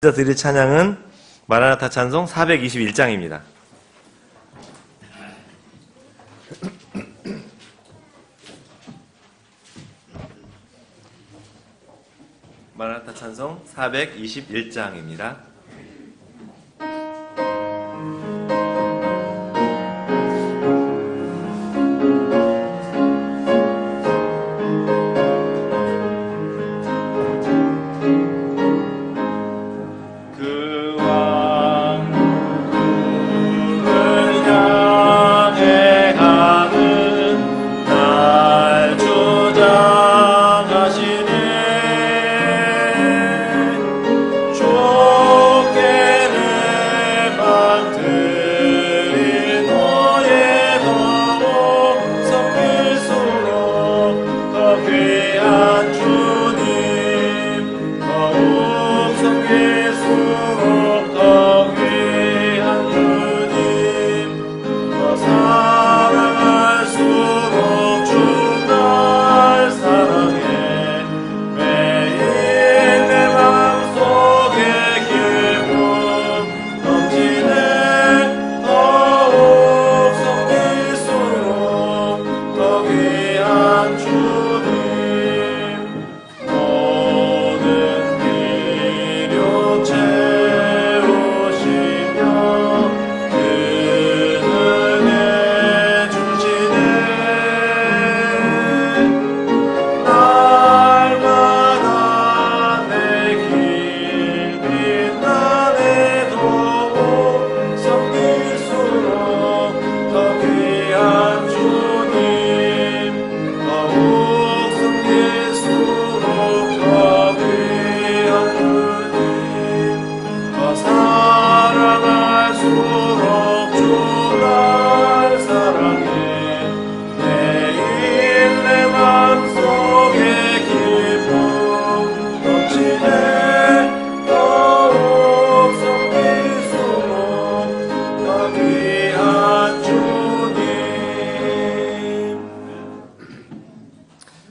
이어서 드릴 찬양은 마라나타 찬송 421장입니다. 마라나타 찬송 421장입니다.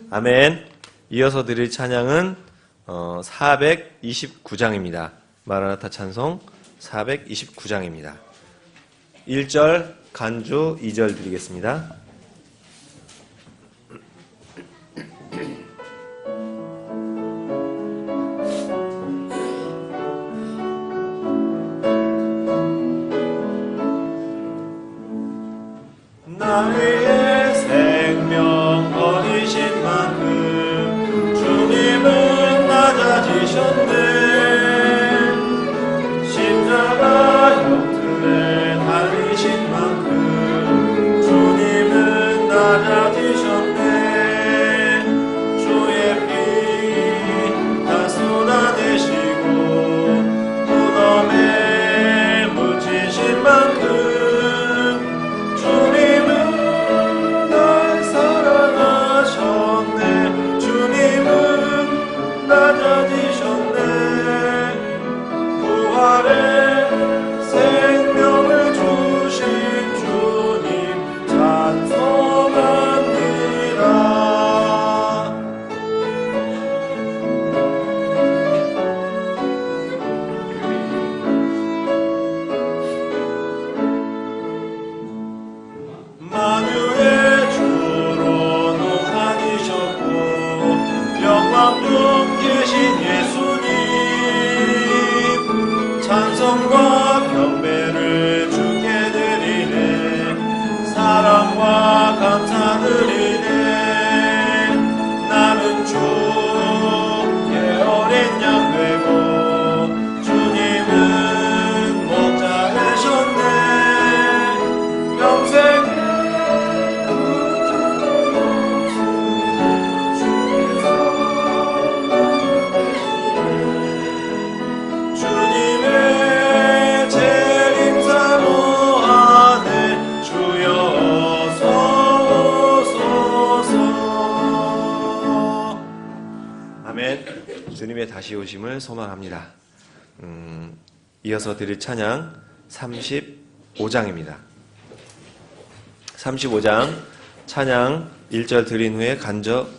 아멘. 이어서 드릴 찬양은 429장입니다. 마라나타 찬송 429장입니다. 1절 간주 2절 드리겠습니다. 나의 생명 버리신 만큼 주님은 낮아지셨네. 십자가 형틀에 달리신 만큼 주님은 낮아지셨네. 주의 피 다 쏟아내시고 무덤에 묻히신 만큼 생명을 주신 주님 찬송합니다. 만유의 주로 높아지셨고 영광 중 계신 예수님 찬송과 경배를 주께 드리네. 사랑과 감사 드리네. 나는 주의 어린 양 되고 주님은 목자 되셨네. 평생 주님의 다시 오심을 소망합니다. 이어서 드릴 찬양 35장입니다. 35장 찬양 1절 드린 후에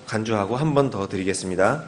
간주하고 한 번 더 드리겠습니다.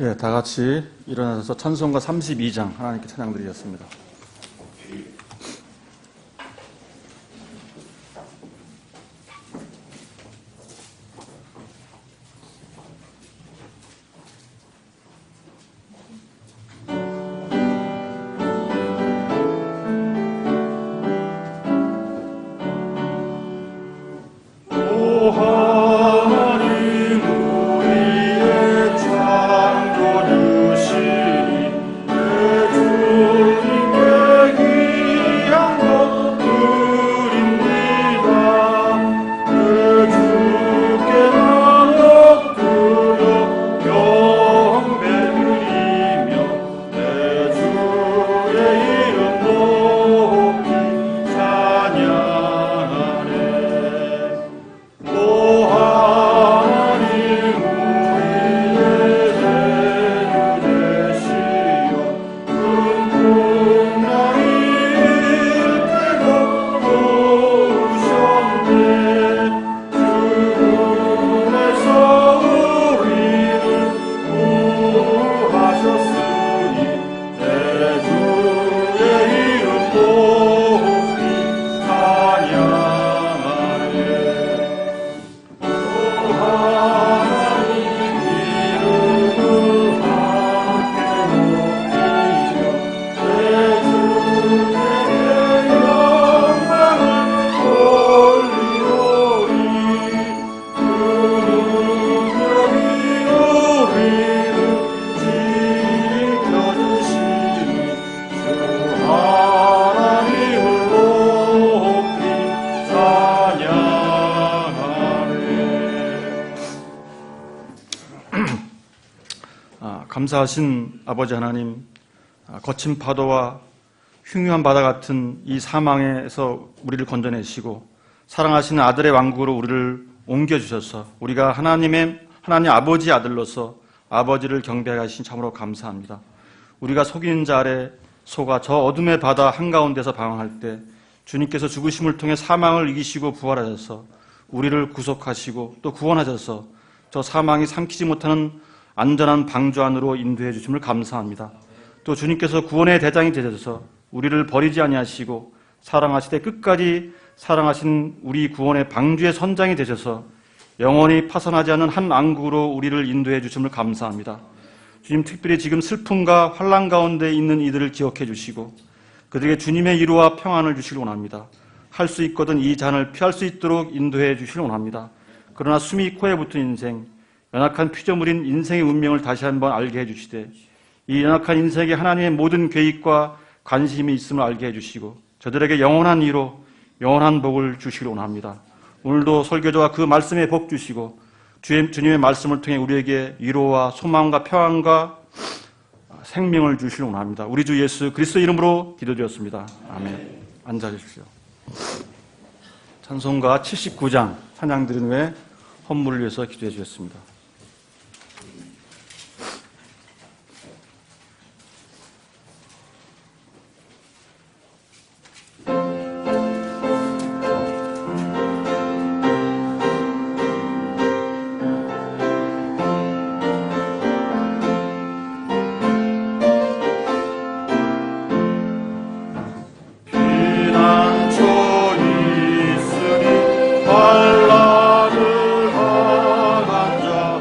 예, 다 같이 일어나서 찬송가 32장 하나님께 찬양드리겠습니다. 감사하신 아버지 하나님, 거친 파도와 흉흉한 바다 같은 이 사망에서 우리를 건져내시고 사랑하시는 아들의 왕국으로 우리를 옮겨주셔서 우리가 하나님 아버지의 아들로서 아버지를 경배하게 하신 참으로 감사합니다. 우리가 속이는 자 아래 속아 저 어둠의 바다 한가운데서 방황할 때 주님께서 죽으심을 통해 사망을 이기시고 부활하셔서 우리를 구속하시고 또 구원하셔서 저 사망이 삼키지 못하는 안전한 방주 안으로 인도해 주심을 감사합니다. 또 주님께서 구원의 대장이 되셔서 우리를 버리지 아니하시고 사랑하시되 끝까지 사랑하신 우리 구원의 방주의 선장이 되셔서 영원히 파산하지 않는 한 왕국으로 우리를 인도해 주심을 감사합니다. 주님, 특별히 지금 슬픔과 환난 가운데 있는 이들을 기억해 주시고 그들에게 주님의 위로와 평안을 주시길 원합니다. 할 수 있거든 이 잔을 피할 수 있도록 인도해 주시길 원합니다. 그러나 숨이 코에 붙은 인생, 연약한 피조물인 인생의 운명을 다시 한번 알게 해주시되 이 연약한 인생에 하나님의 모든 계획과 관심이 있음을 알게 해주시고 저들에게 영원한 위로, 영원한 복을 주시길 원합니다. 오늘도 설교자와 그 말씀에 복 주시고 주님의 말씀을 통해 우리에게 위로와 소망과 평안과 생명을 주시길 원합니다. 우리 주 예수 그리스도 이름으로 기도드렸습니다. 아멘. 앉아주십시오. 찬송가 79장 찬양 드린 후에 헌물을 위해서 기도해 주셨습니다. 환난을 당한 자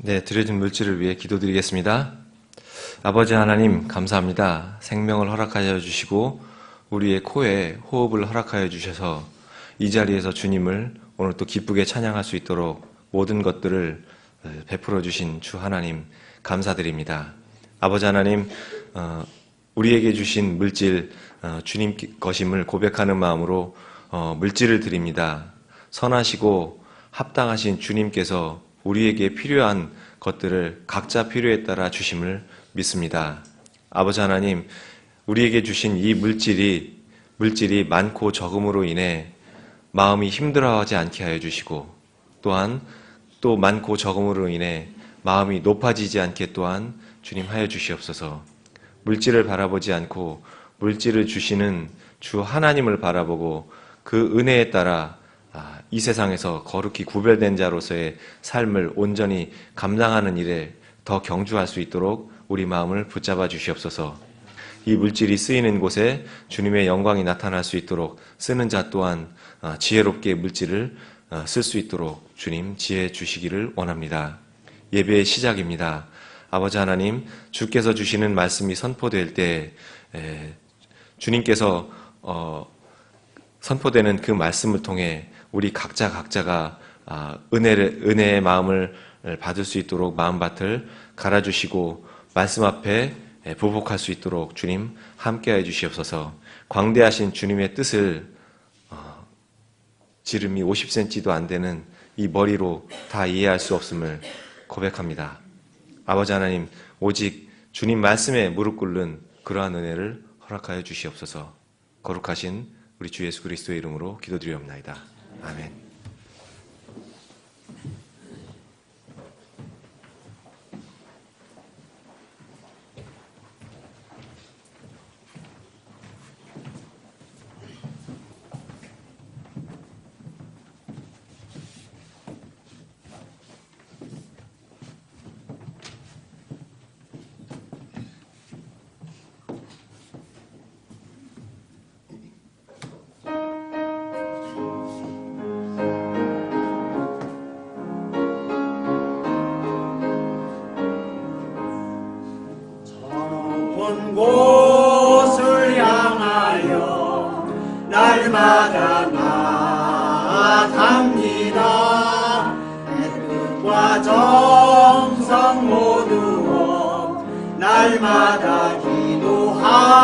네, 드려진 물질을 위해 기도드리겠습니다. 아버지 하나님, 감사합니다. 생명을 허락하여 주시고 우리의 코에 호흡을 허락하여 주셔서 이 자리에서 주님을 오늘 또 기쁘게 찬양할 수 있도록 모든 것들을 베풀어 주신 주 하나님 감사드립니다. 아버지 하나님, 우리에게 주신 물질 주님 것임을 고백하는 마음으로 물질을 드립니다. 선하시고 합당하신 주님께서 우리에게 필요한 것들을 각자 필요에 따라 주심을 믿습니다. 아버지 하나님, 우리에게 주신 이 물질이 많고 적음으로 인해 마음이 힘들어하지 않게 하여 주시고, 또한 또 많고 적음으로 인해 마음이 높아지지 않게 또한 주님 하여 주시옵소서. 물질을 바라보지 않고 물질을 주시는 주 하나님을 바라보고 그 은혜에 따라 이 세상에서 거룩히 구별된 자로서의 삶을 온전히 감당하는 일에 더 경주할 수 있도록 우리 마음을 붙잡아 주시옵소서. 이 물질이 쓰이는 곳에 주님의 영광이 나타날 수 있도록 쓰는 자 또한 지혜롭게 물질을 쓸 수 있도록 주님 지혜 주시기를 원합니다. 예배의 시작입니다. 아버지 하나님, 주께서 주시는 말씀이 선포될 때 주님께서 선포되는 그 말씀을 통해 우리 각자가 은혜의 마음을 받을 수 있도록 마음밭을 갈아주시고 말씀 앞에 보복할 수 있도록 주님 함께해 주시옵소서. 광대하신 주님의 뜻을 지름이 50cm도 안 되는 이 머리로 다 이해할 수 없음을 고백합니다. 아버지 하나님, 오직 주님 말씀에 무릎 꿇는 그러한 은혜를 허락하여 주시옵소서. 거룩하신 우리 주 예수 그리스도의 이름으로 기도드리옵나이다. 아멘. 곳을 향하여 날마다 나아갑니다. 내 뜻과 정성 모두어 날마다 기도합니다.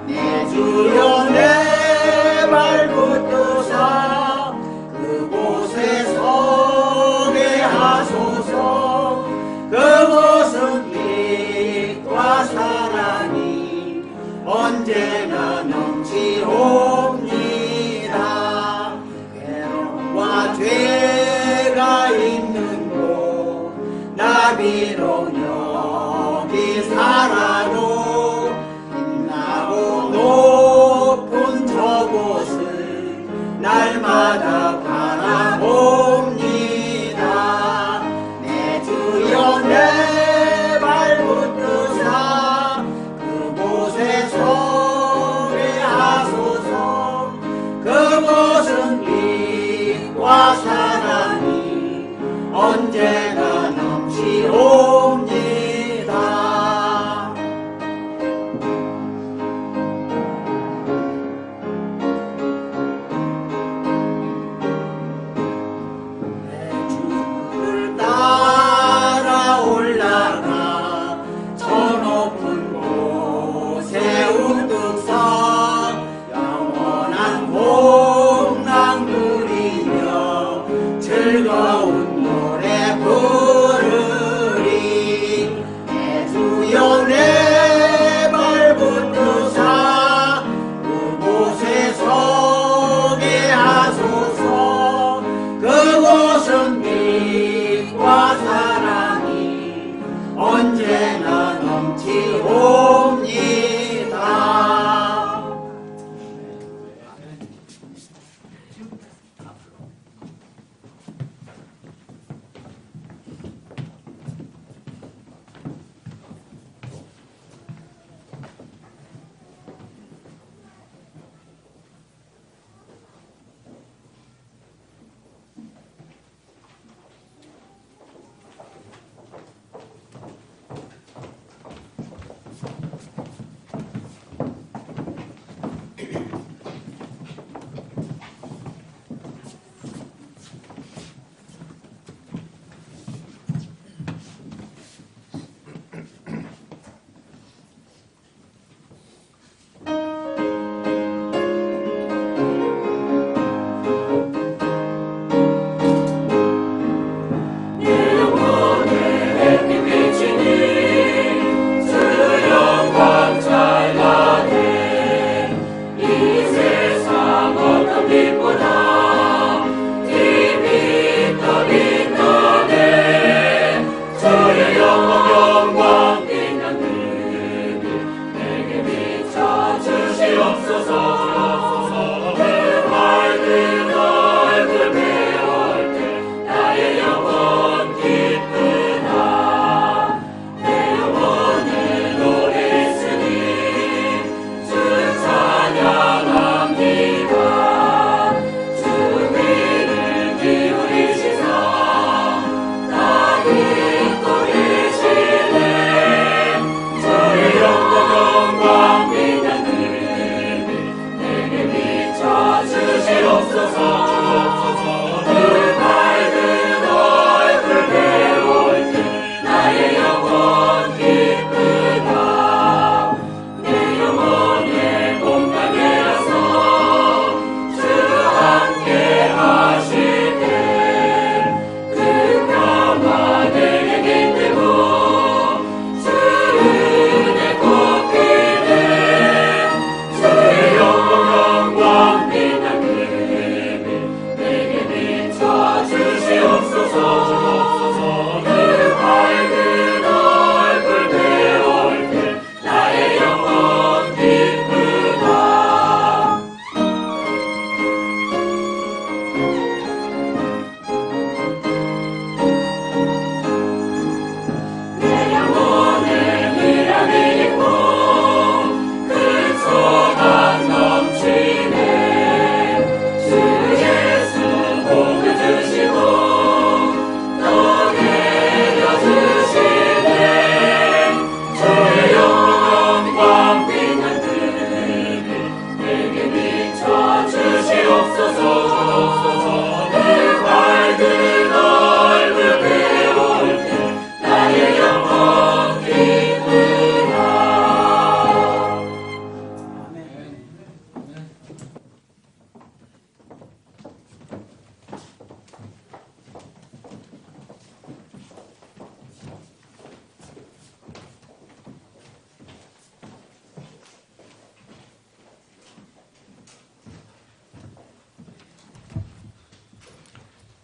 내 주여 내 발붙드사 그곳에 서게 하소서. 그곳은 빛과 사랑이 언제나 넘치옵니다. 괴로움과 죄가 있는 곳 나비로 여기 살아도 빛나고 높은 저곳을 날마다 바라봅니다. 내 주여 내 발붙드사 그곳에 서게 하소서. 그곳은 빛과 사랑이 언제나 넘치옵니다. 내 주를 따라 올라가 저 높은 곳에 우뚝서 영원한 복락 누리며 즐거운 노래 부르리. 내 주여 내 발붙드사 그곳에 서게 하소서. 그곳은 빛과 사랑이 언제나 넘치옵니다.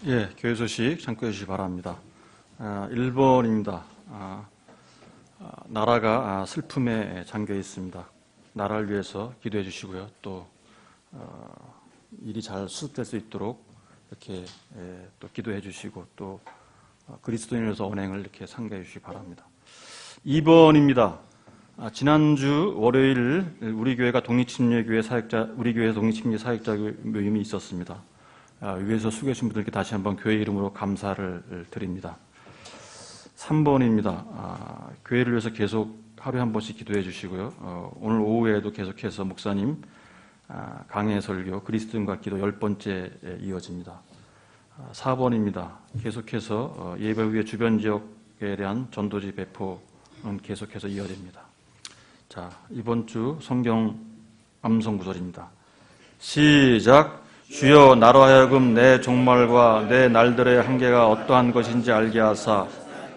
예, 교회 소식 참고해 주시기 바랍니다. 1번입니다. 나라가 슬픔에 잠겨 있습니다. 나라를 위해서 기도해 주시고요. 또 일이 잘 수습될 수 있도록 이렇게 또 기도해 주시고 또 그리스도인으로서 언행을 이렇게 상기해 주시기 바랍니다. 2번입니다. 지난주 월요일 우리 교회가 독립침례교회 사역자, 우리 교회 독립침례 사역자 모임이 있었습니다. 위에서 수고하신 분들께 다시 한번 교회 이름으로 감사를 드립니다. 3번입니다. 교회를 위해서 계속 하루에 한 번씩 기도해 주시고요. 오늘 오후에도 계속해서 목사님 강해 설교 그리스도인과 기도 10번째 이어집니다. 4번입니다. 계속해서 예배 후에 주변 지역에 대한 전도지 배포는 계속해서 이어집니다. 자, 이번 주 성경 암송 구절입니다. 시작. 주여 나로 하여금 내 종말과 내 날들의 한계가 어떠한 것인지 알게 하사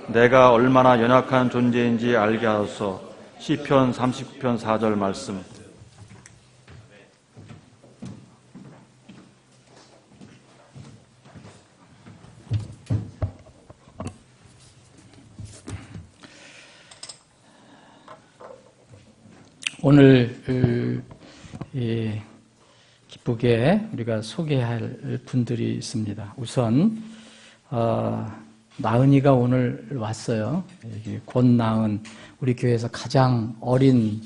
내가 얼마나 연약한 존재인지 알게 하소서. 시편 39편 4절 말씀. 오늘 기쁘게 우리가 소개할 분들이 있습니다. 우선 나은이가 오늘 왔어요. 권나은 우리 교회에서 가장 어린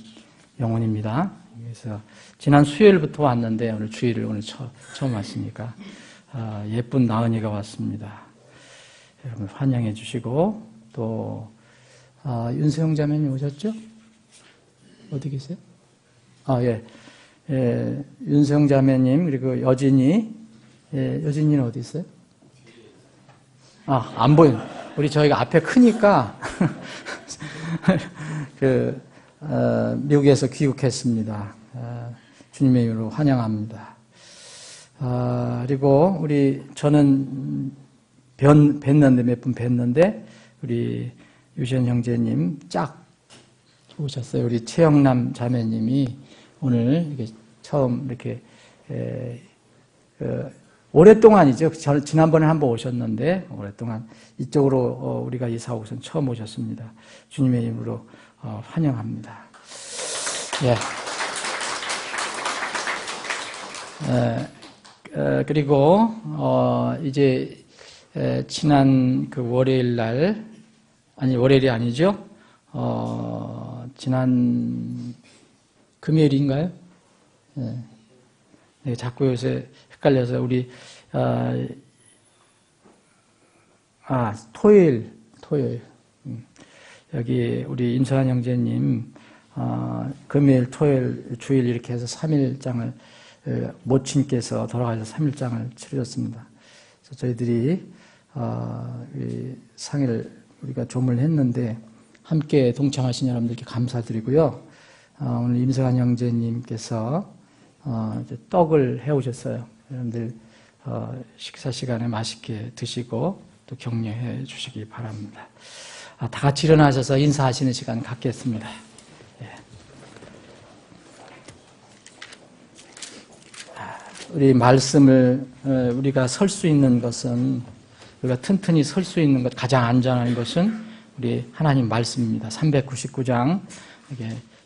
영혼입니다. 그래서 지난 수요일부터 왔는데 오늘 주일을 오늘 처음 왔으니까 예쁜 나은이가 왔습니다. 여러분 환영해 주시고 또 윤세영 자매님 오셨죠? 어디 계세요? 윤세영 자매님, 그리고 여진이, 여진이는 어디 있어요? 안 보이네. 저희가 앞에 크니까, 미국에서 귀국했습니다. 주님의 이름으로 환영합니다. 그리고 저는 뵀는데, 몇 분 뵀는데, 우리 유시현 형제님 짝 오셨어요. 우리 최영남 자매님이 오늘 이렇게 처음 이렇게 오랫동안이죠. 지난번에 한번 오셨는데 오랫동안 이쪽으로 우리가 이사 오고선 처음 오셨습니다. 주님의 이름으로 환영합니다. 예. 그리고 이제 지난 그 월요일 날 월요일이 아니죠. 지난 금요일인가요? 네, 자꾸 요새 헷갈려서 우리 토요일 여기 우리 임서한 형제님 금요일, 토요일, 주일 이렇게 해서 3일장을 모친께서 돌아가셔서 3일장을 치르셨습니다. 그래서 저희들이 상일 우리가 조문을 했는데 함께 동참하신 여러분들께 감사드리고요. 오늘 임성환 형제님께서 이제 떡을 해오셨어요. 여러분들 식사 시간에 맛있게 드시고 또 격려해 주시기 바랍니다. 다 같이 일어나셔서 인사하시는 시간 갖겠습니다. 예. 우리 말씀을 우리가 설 수 있는 것은 우리가 튼튼히 설 수 있는 것 가장 안전한 것은 우리 하나님 말씀입니다. 399장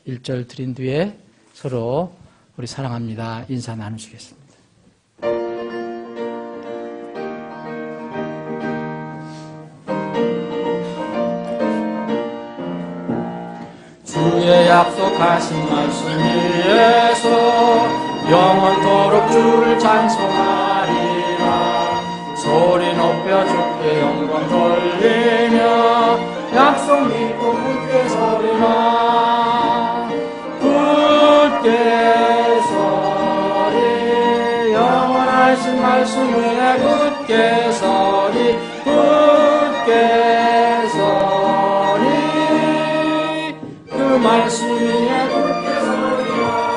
1절 드린 뒤에 서로 우리 사랑합니다 인사 나누시겠습니다. 주의 약속하신 말씀 위에서 영원토록 주를 찬송하리라. 소리 높여 주께 영광 돌리며 약속 믿고 굳게 서리라. 굳게 서리 영원하신 말씀 위에 굳게 서리 굳게 서리 그 말씀 위에 굳게 서리라.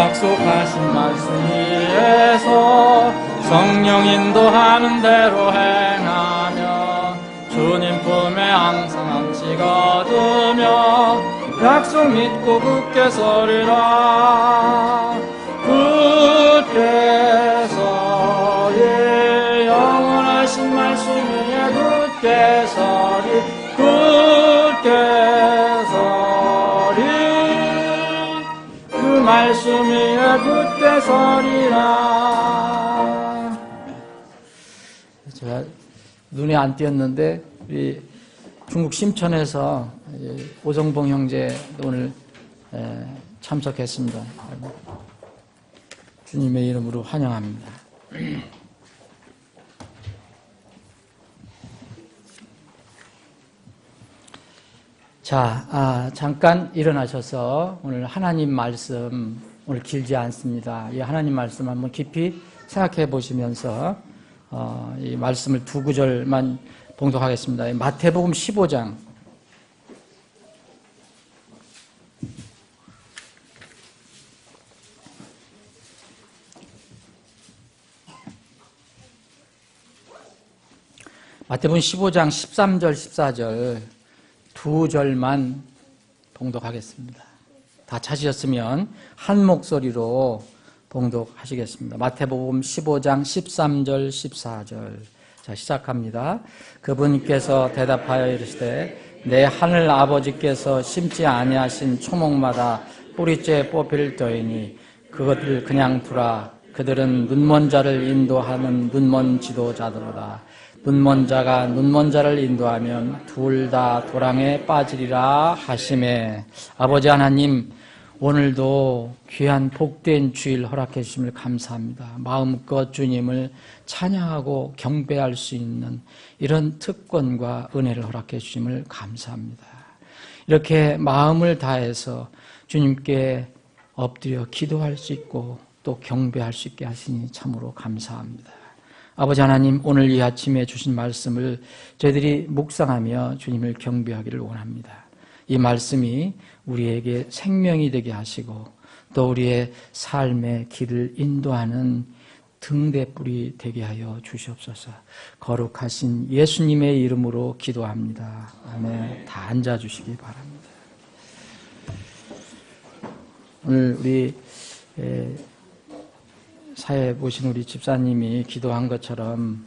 약속하신 말씀 위에서 성령 인도하는 대로 행하며 주님 품에 항상 안치 거두며 약속 믿고 굳게 서리라. 굳게 서리 영원하신 말씀 위에 굳게 서리 굳게 서리 그 말씀 위에 굳게 서리라. 제가 눈에 안 띄었는데 우리 중국 심천에서 오정봉 형제 오늘 참석했습니다. 주님의 이름으로 환영합니다. 자, 잠깐 일어나셔서 오늘 하나님 말씀, 오늘 길지 않습니다. 이 하나님 말씀 한번 깊이 생각해 보시면서 이 말씀을 두 구절만 봉독하겠습니다. 마태복음 15장. 마태복음 15장 13절, 14절 두 절만 봉독하겠습니다. 다 찾으셨으면 한 목소리로 봉독하시겠습니다. 마태복음 15장 13절, 14절. 자, 시작합니다. 그분께서 대답하여 이르시되 내 하늘 아버지께서 심지 아니하신 초목마다 뿌리째 뽑힐 터이니 그것을 그냥 두라. 그들은 눈먼 자를 인도하는 눈먼 지도자들이라. 눈먼 자가 눈먼 자를 인도하면 둘 다 도랑에 빠지리라 하시매. 아버지 하나님, 오늘도 귀한 복된 주일 허락해 주심을 감사합니다. 마음껏 주님을 찬양하고 경배할 수 있는 이런 특권과 은혜를 허락해 주심을 감사합니다. 이렇게 마음을 다해서 주님께 엎드려 기도할 수 있고 또 경배할 수 있게 하시니 참으로 감사합니다. 아버지 하나님, 오늘 이 아침에 주신 말씀을 저희들이 묵상하며 주님을 경배하기를 원합니다. 이 말씀이 우리에게 생명이 되게 하시고 또 우리의 삶의 길을 인도하는 등대불이 되게 하여 주시옵소서. 거룩하신 예수님의 이름으로 기도합니다. 아멘. 다 앉아주시기 바랍니다. 오늘 우리 사회 보신 우리 집사님이 기도한 것처럼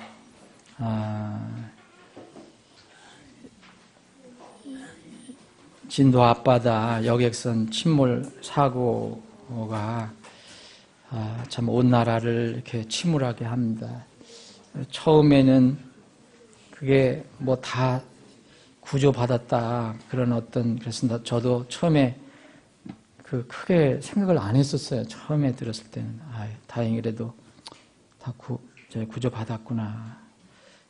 진도 앞바다 여객선 침몰 사고가 참 온 나라를 이렇게 침울하게 합니다. 처음에는 그게 뭐 다 구조받았다 그런 어떤 그래서 저도 처음에 크게 생각을 안 했었어요. 처음에 들었을 때는 다행히 그래도 다 구조받았구나.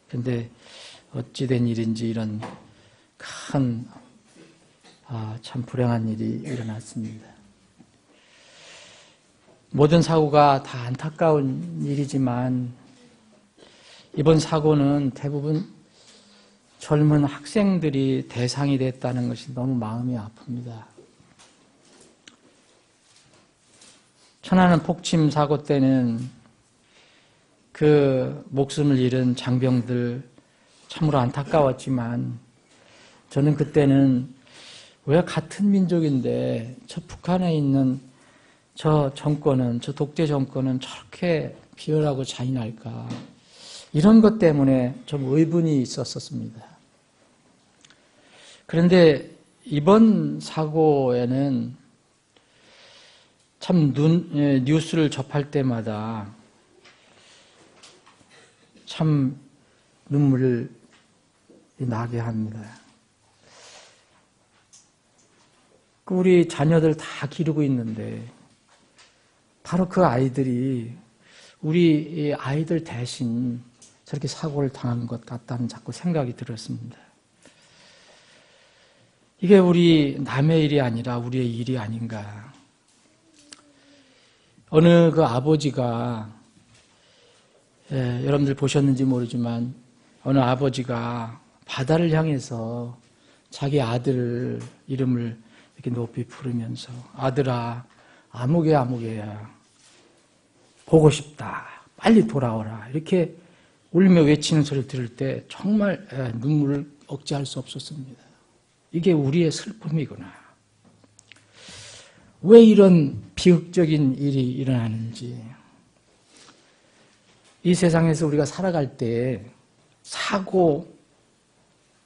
근데 어찌된 일인지 이런 큰 참 불행한 일이 일어났습니다. 모든 사고가 다 안타까운 일이지만 이번 사고는 대부분 젊은 학생들이 대상이 됐다는 것이 너무 마음이 아픕니다. 천안함 폭침 사고 때는 그 목숨을 잃은 장병들 참으로 안타까웠지만 저는 그때는 왜 같은 민족인데 저 북한에 있는 저 정권은, 저 독재 정권은 저렇게 비열하고 잔인할까, 이런 것 때문에 좀 의문이 있었습니다. 그런데 이번 사고에는 참 뉴스를 접할 때마다 참 눈물을 나게 합니다. 우리 자녀들 다 기르고 있는데 바로 그 아이들이 우리 아이들 대신 저렇게 사고를 당한 것 같다는 자꾸 생각이 들었습니다. 이게 우리 남의 일이 아니라 우리의 일이 아닌가. 어느 그 아버지가, 여러분들 보셨는지 모르지만 어느 아버지가 바다를 향해서 자기 아들 이름을 이렇게 높이 부르면서 아들아 아무개야 보고 싶다. 빨리 돌아오라. 이렇게 울며 외치는 소리를 들을 때 정말 눈물을 억제할 수 없었습니다. 이게 우리의 슬픔이구나. 왜 이런 비극적인 일이 일어나는지. 이 세상에서 우리가 살아갈 때 사고,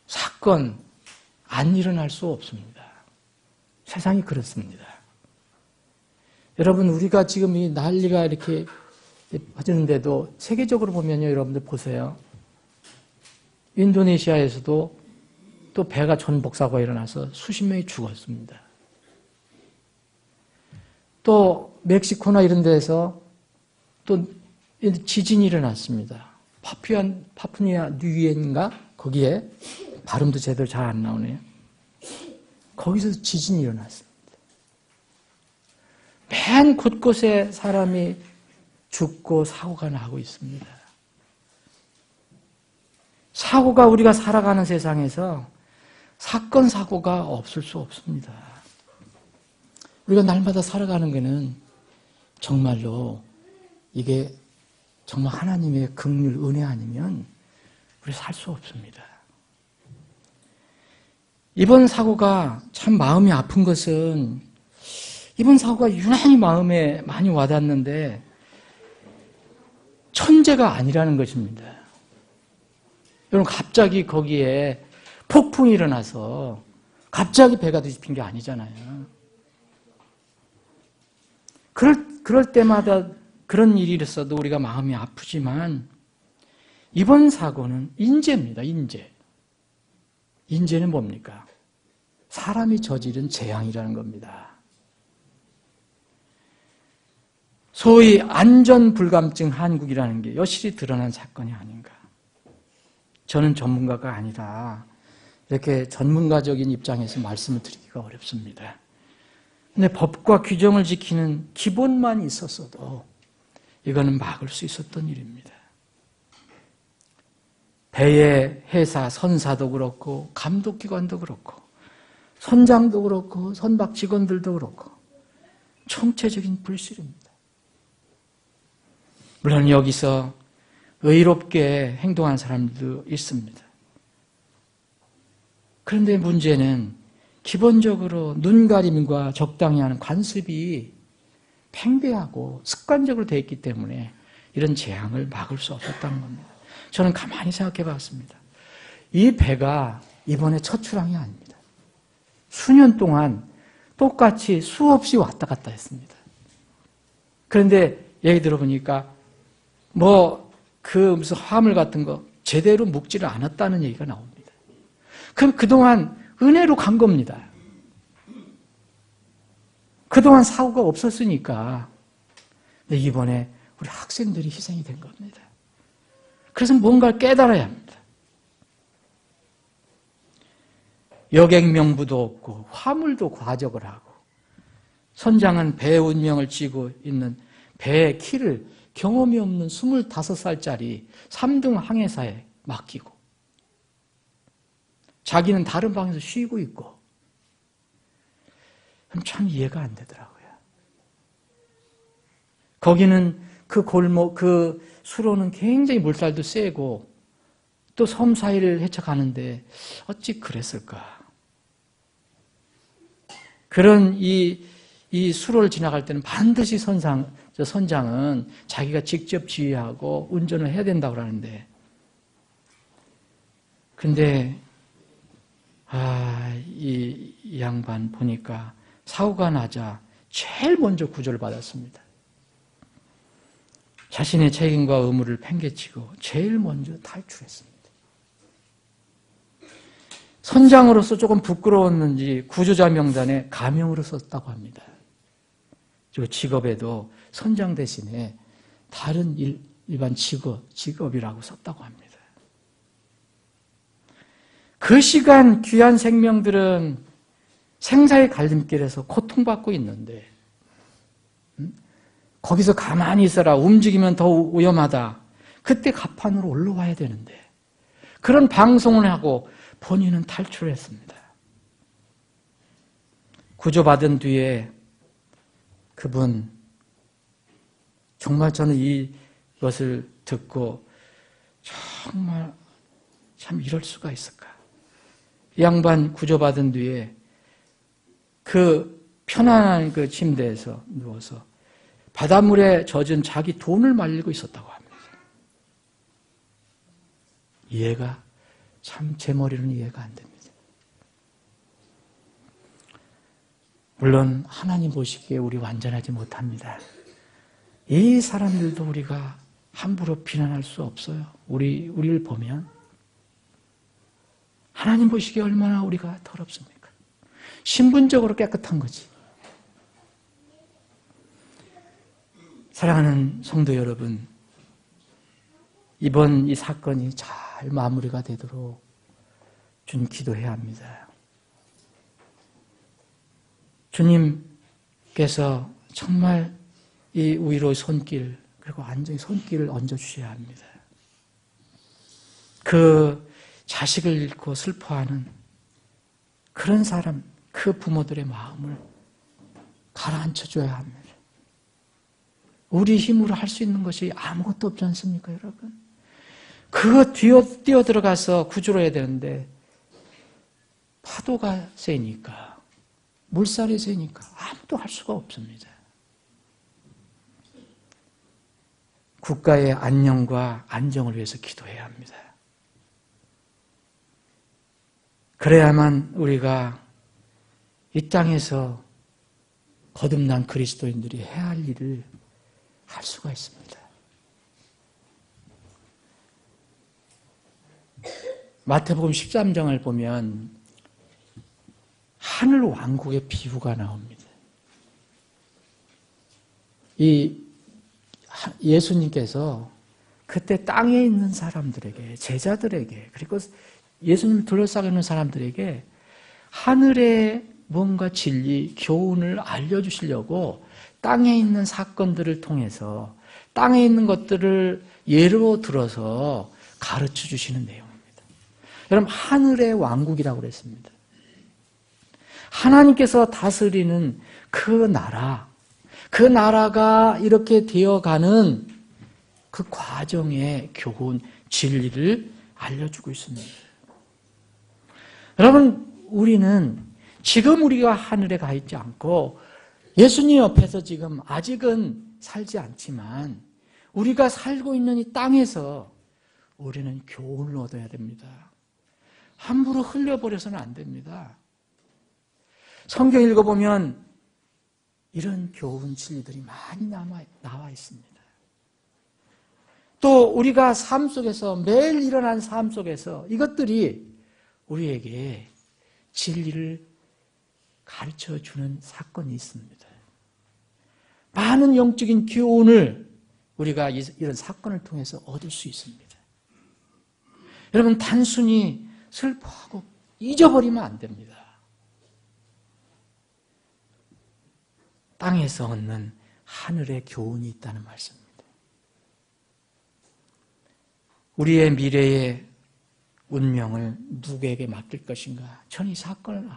사건 안 일어날 수 없습니다. 세상이 그렇습니다. 여러분, 우리가 지금 이 난리가 이렇게 퍼지는데도 세계적으로 보면요, 여러분들 보세요. 인도네시아에서도 또 배가 전복사고가 일어나서 수십 명이 죽었습니다. 또 멕시코나 이런 데서 또 지진이 일어났습니다. 파푸니아 뉴기니아인가? 거기에 발음도 제대로 잘 안 나오네요. 거기서 지진이 일어났습니다. 맨 곳곳에 사람이 죽고 사고가 나고 있습니다. 사고가 우리가 살아가는 세상에서 사건, 사고가 없을 수 없습니다. 우리가 날마다 살아가는 것은 정말로 이게 정말 하나님의 긍휼, 은혜 아니면 우리 살 수 없습니다. 이번 사고가 참 마음이 아픈 것은 이번 사고가 유난히 마음에 많이 와닿는데 천재가 아니라는 것입니다. 여러분, 갑자기 거기에 폭풍이 일어나서 갑자기 배가 뒤집힌 게 아니잖아요. 그럴 때마다 그런 일이 있어도 우리가 마음이 아프지만 이번 사고는 인재입니다. 인재는 뭡니까? 사람이 저지른 재앙이라는 겁니다. 소위 안전불감증 한국이라는 게 여실히 드러난 사건이 아닌가. 저는 전문가가 아니라 이렇게 전문가적인 입장에서 말씀을 드리기가 어렵습니다. 근데 법과 규정을 지키는 기본만 있었어도 이거는 막을 수 있었던 일입니다. 배의 회사, 선사도 그렇고 감독기관도 그렇고 선장도 그렇고 선박 직원들도 그렇고 총체적인 불실입니다. 물론 여기서 의롭게 행동한 사람들도 있습니다. 그런데 문제는 기본적으로 눈가림과 적당히 하는 관습이 팽배하고 습관적으로 되어 있기 때문에 이런 재앙을 막을 수 없었다는 겁니다. 저는 가만히 생각해 봤습니다. 이 배가 이번에 첫 출항이 아닙니다. 수년 동안 똑같이 수없이 왔다 갔다 했습니다. 그런데 얘기 들어보니까 무슨 화물 같은 거 제대로 묶지를 않았다는 얘기가 나옵니다. 그럼 그동안 은혜로 간 겁니다. 그동안 사고가 없었으니까. 근데 이번에 우리 학생들이 희생이 된 겁니다. 그래서 뭔가를 깨달아야 합니다. 여객명부도 없고 화물도 과적을 하고 선장은 배 운명을 쥐고 있는 배의 키를 경험이 없는 25살짜리 3등 항해사에 맡기고 자기는 다른 방에서 쉬고 있고 참 이해가 안 되더라고요. 거기는 그 골목, 그 수로는 굉장히 물살도 세고 또 섬 사이를 헤쳐가는데 어찌 그랬을까? 그런 이 수로를 지나갈 때는 반드시 선장은 자기가 직접 지휘하고 운전을 해야 된다고 하는데 근데 이 양반 보니까 사고가 나자 제일 먼저 구조를 받았습니다. 자신의 책임과 의무를 팽개치고 제일 먼저 탈출했습니다. 선장으로서 조금 부끄러웠는지 구조자 명단에 가명으로 썼다고 합니다. 그 직업에도 선장 대신에 다른 일반 직업이라고 썼다고 합니다. 그 시간 귀한 생명들은 생사의 갈림길에서 고통받고 있는데 거기서 가만히 있어라. 움직이면 더 위험하다. 그때 갑판으로 올라와야 되는데 그런 방송을 하고 본인은 탈출을 했습니다. 구조받은 뒤에 그분 정말 저는 이것을 듣고 정말 참 이럴 수가 있을까. 이 양반 구조받은 뒤에 그 편안한 그 침대에서 누워서 바닷물에 젖은 자기 돈을 말리고 있었다고 합니다. 이해가 참 제 머리로는 이해가 안 됩니다. 물론 하나님 보시기에 우리 완전하지 못합니다. 이 사람들도 우리가 함부로 비난할 수 없어요. 우리를 보면 하나님 보시기에 얼마나 우리가 더럽습니까? 신분적으로 깨끗한 거지. 사랑하는 성도 여러분, 이번 이 사건이 잘 마무리가 되도록 주님 기도해야 합니다. 주님께서 정말 이 위로의 손길 그리고 안정의 손길을 얹어주셔야 합니다. 그 자식을 잃고 슬퍼하는 그런 사람, 그 부모들의 마음을 가라앉혀줘야 합니다. 우리 힘으로 할 수 있는 것이 아무것도 없지 않습니까, 여러분? 그거 뛰어 들어가서 구조를 해야 되는데 파도가 세니까, 물살이 세니까 아무도 할 수가 없습니다. 국가의 안녕과 안정을 위해서 기도해야 합니다. 그래야만 우리가 이 땅에서 거듭난 그리스도인들이 해야 할 일을 할 수가 있습니다. 마태복음 13장을 보면 하늘 왕국의 비유가 나옵니다. 이 예수님께서 그때 땅에 있는 사람들에게, 제자들에게, 그리고 예수님을 둘러싸고 있는 사람들에게 하늘의 뭔가 진리, 교훈을 알려주시려고 땅에 있는 사건들을 통해서 땅에 있는 것들을 예로 들어서 가르쳐 주시는 내용입니다. 여러분, 하늘의 왕국이라고 그랬습니다. 하나님께서 다스리는 그 나라가 이렇게 되어가는 그 과정의 교훈, 진리를 알려주고 있습니다. 여러분, 우리는 지금 우리가 하늘에 가 있지 않고 예수님 옆에서 지금 아직은 살지 않지만 우리가 살고 있는 이 땅에서 우리는 교훈을 얻어야 됩니다. 함부로 흘려버려서는 안 됩니다. 성경 읽어보면 이런 교훈 진리들이 많이 나와 있습니다. 또 우리가 삶 속에서 매일 일어난 삶 속에서 이것들이 우리에게 진리를 가르쳐주는 사건이 있습니다. 많은 영적인 교훈을 우리가 이런 사건을 통해서 얻을 수 있습니다. 여러분, 단순히 슬퍼하고 잊어버리면 안 됩니다. 땅에서 얻는 하늘의 교훈이 있다는 말씀입니다. 우리의 미래의 운명을 누구에게 맡길 것인가? 저는 이 사건을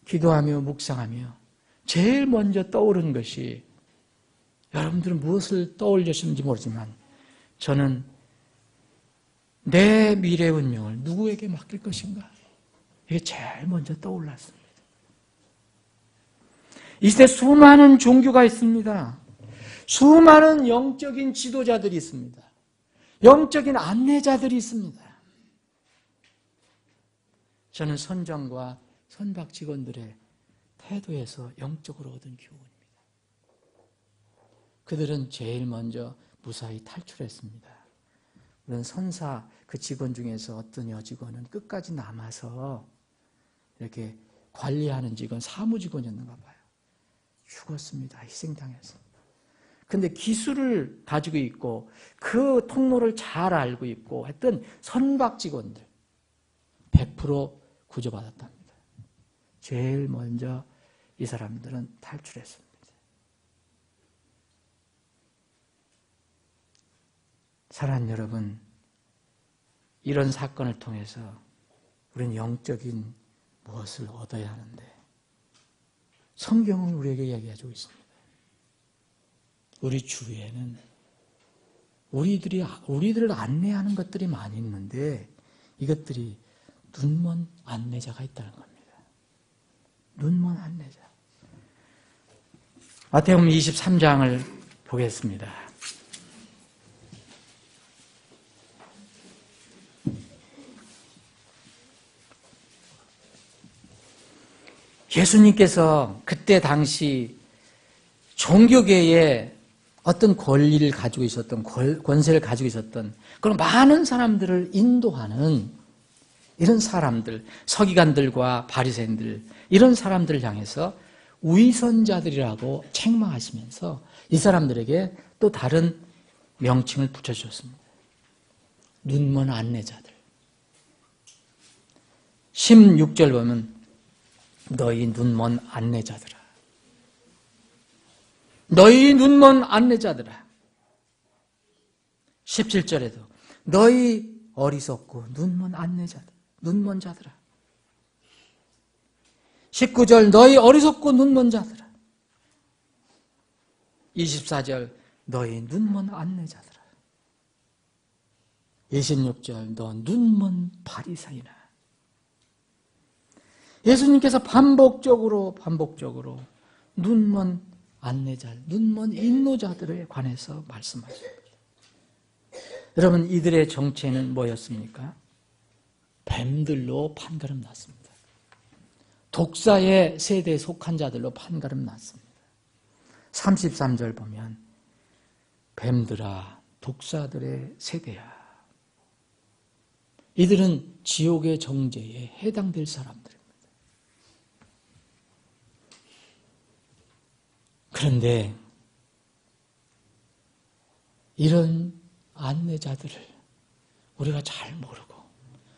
기도하며 묵상하며 제일 먼저 떠오른 것이, 여러분들은 무엇을 떠올리셨는지 모르지만 저는 내 미래의 운명을 누구에게 맡길 것인가? 이게 제일 먼저 떠올랐습니다. 이 시대 수많은 종교가 있습니다. 수많은 영적인 지도자들이 있습니다. 영적인 안내자들이 있습니다. 저는 선정과 선박 직원들의 태도에서 영적으로 얻은 교훈입니다. 그들은 제일 먼저 무사히 탈출했습니다. 물론 선사 그 직원 중에서 어떤 여직원은 끝까지 남아서 이렇게 관리하는 직원, 사무직원이었는가 봐요. 죽었습니다. 희생당했습니다. 근데 기술을 가지고 있고 그 통로를 잘 알고 있고 했던 선박 직원들 100% 구조받았답니다. 제일 먼저 이 사람들은 탈출했습니다. 사랑하는 여러분, 이런 사건을 통해서 우리는 영적인 무엇을 얻어야 하는데, 성경은 우리에게 얘기해주고 있습니다. 우리 주위에는 우리들을 안내하는 것들이 많이 있는데 이것들이 눈먼 안내자가 있다는 겁니다. 눈먼 안내자. 마태복음 23장을 보겠습니다. 예수님께서 그때 당시 종교계에 어떤 권리를 가지고 있었던, 권세를 가지고 있었던 그런 많은 사람들을 인도하는 이런 사람들, 서기관들과 바리새인들, 이런 사람들을 향해서 위선자들이라고 책망하시면서 이 사람들에게 또 다른 명칭을 붙여주셨습니다. 눈먼 안내자들. 16절 보면 너희 눈먼 안내자들아. 너희 눈먼 안내자들아. 17절에도 너희 어리석고 눈먼 안내자들, 눈먼 자들아. 19절 너희 어리석고 눈먼 자들아. 24절 너희 눈먼 안내자들아. 26절 너 눈먼 바리새인아. 예수님께서 반복적으로 눈먼 안내자, 눈먼 인도자들에 관해서 말씀하십니다. 여러분, 이들의 정체는 뭐였습니까? 뱀들로 판가름 났습니다. 독사의 세대에 속한 자들로 판가름 났습니다. 33절 보면 뱀들아, 독사들의 세대야. 이들은 지옥의 정죄에 해당될 사람들입니다. 그런데 이런 안내자들을 우리가 잘 모르고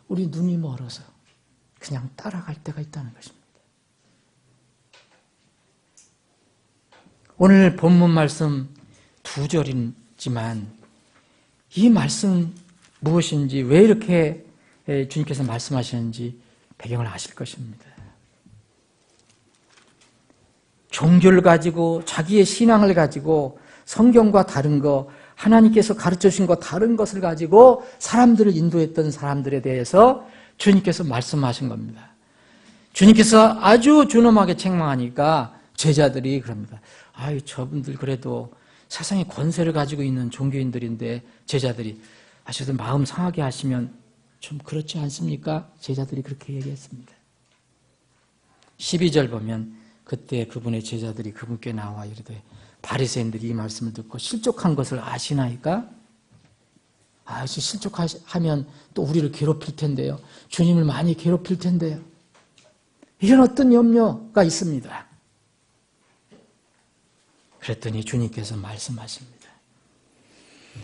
우리 눈이 멀어서 그냥 따라갈 때가 있다는 것입니다. 오늘 본문 말씀 2절이지만 이 말씀 무엇인지, 왜 이렇게 주님께서 말씀하시는지 배경을 아실 것입니다. 종교를 가지고 자기의 신앙을 가지고 성경과 다른 거, 하나님께서 가르쳐 주신 것 다른 것을 가지고 사람들을 인도했던 사람들에 대해서 주님께서 말씀하신 겁니다. 주님께서 아주 준엄하게 책망하니까 제자들이 그럽니다. 아유, 저분들 그래도 세상에 권세를 가지고 있는 종교인들인데, 제자들이 아셔도 마음 상하게 하시면 좀 그렇지 않습니까? 제자들이 그렇게 얘기했습니다. 12절 보면 그때 그분의 제자들이 그분께 나와 이르되 바리새인들이 이 말씀을 듣고 실족한 것을 아시나이까? 실족하면 또 우리를 괴롭힐 텐데요. 주님을 많이 괴롭힐 텐데요. 이런 어떤 염려가 있습니다. 그랬더니 주님께서 말씀하십니다.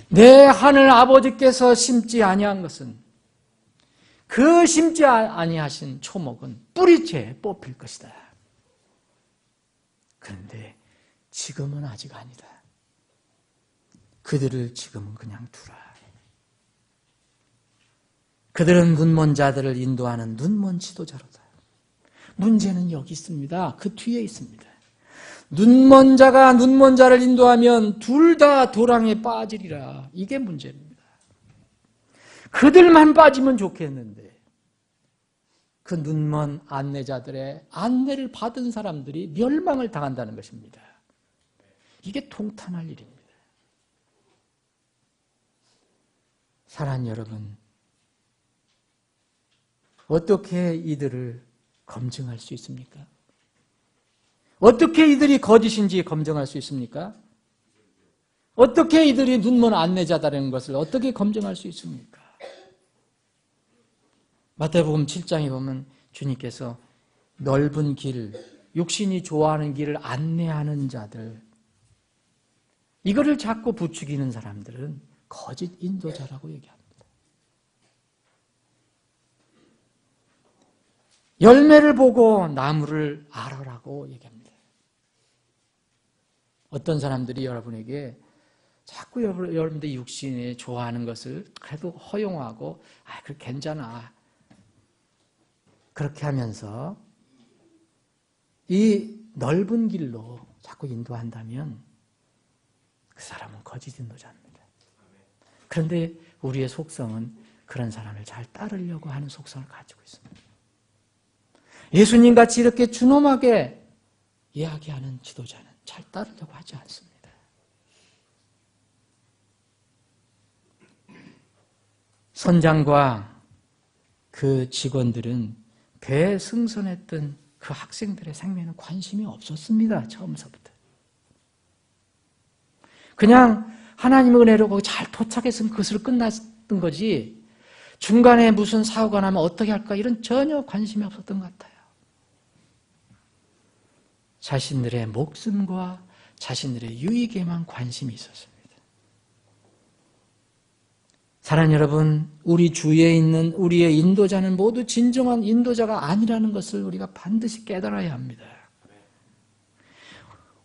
내 하늘 아버지께서 심지 아니한 것은, 그 심지 아니하신 초목은 뿌리채 뽑힐 것이다. 그런데 지금은 아직 아니다. 그들을 지금은 그냥 두라. 그들은 눈먼 자들을 인도하는 눈먼 지도자로다. 문제는 여기 있습니다. 그 뒤에 있습니다. 눈먼 자가 눈먼 자를 인도하면 둘 다 도랑에 빠지리라. 이게 문제입니다. 그들만 빠지면 좋겠는데 그 눈먼 안내자들의 안내를 받은 사람들이 멸망을 당한다는 것입니다. 이게 통탄할 일입니다. 사랑하는 여러분, 어떻게 이들을 검증할 수 있습니까? 어떻게 이들이 거짓인지 검증할 수 있습니까? 어떻게 이들이 눈먼 안내자다라는 것을 어떻게 검증할 수 있습니까? 마태복음 7장에 보면 주님께서 넓은 길, 육신이 좋아하는 길을 안내하는 자들, 이거를 자꾸 부추기는 사람들은 거짓 인도자라고 얘기합니다. 열매를 보고 나무를 알아라고 얘기합니다. 어떤 사람들이 여러분에게 자꾸 여러분들 육신이 좋아하는 것을 그래도 허용하고 그래 괜찮아 그렇게 하면서 이 넓은 길로 자꾸 인도한다면 그 사람은 거짓 인도자입니다. 그런데 우리의 속성은 그런 사람을 잘 따르려고 하는 속성을 가지고 있습니다. 예수님같이 이렇게 준엄하게 이야기하는 지도자는 잘 따르려고 하지 않습니다. 선장과 그 직원들은 배에 승선했던 그 학생들의 생명에는 관심이 없었습니다. 처음서부터. 그냥 하나님의 은혜로 거기 잘 도착했으면 그것으로 끝났던 거지 중간에 무슨 사고가 나면 어떻게 할까 이런 전혀 관심이 없었던 것 같아요. 자신들의 목숨과 자신들의 유익에만 관심이 있었습니다. 사랑하는 여러분, 우리 주위에 있는 우리의 인도자는 모두 진정한 인도자가 아니라는 것을 우리가 반드시 깨달아야 합니다.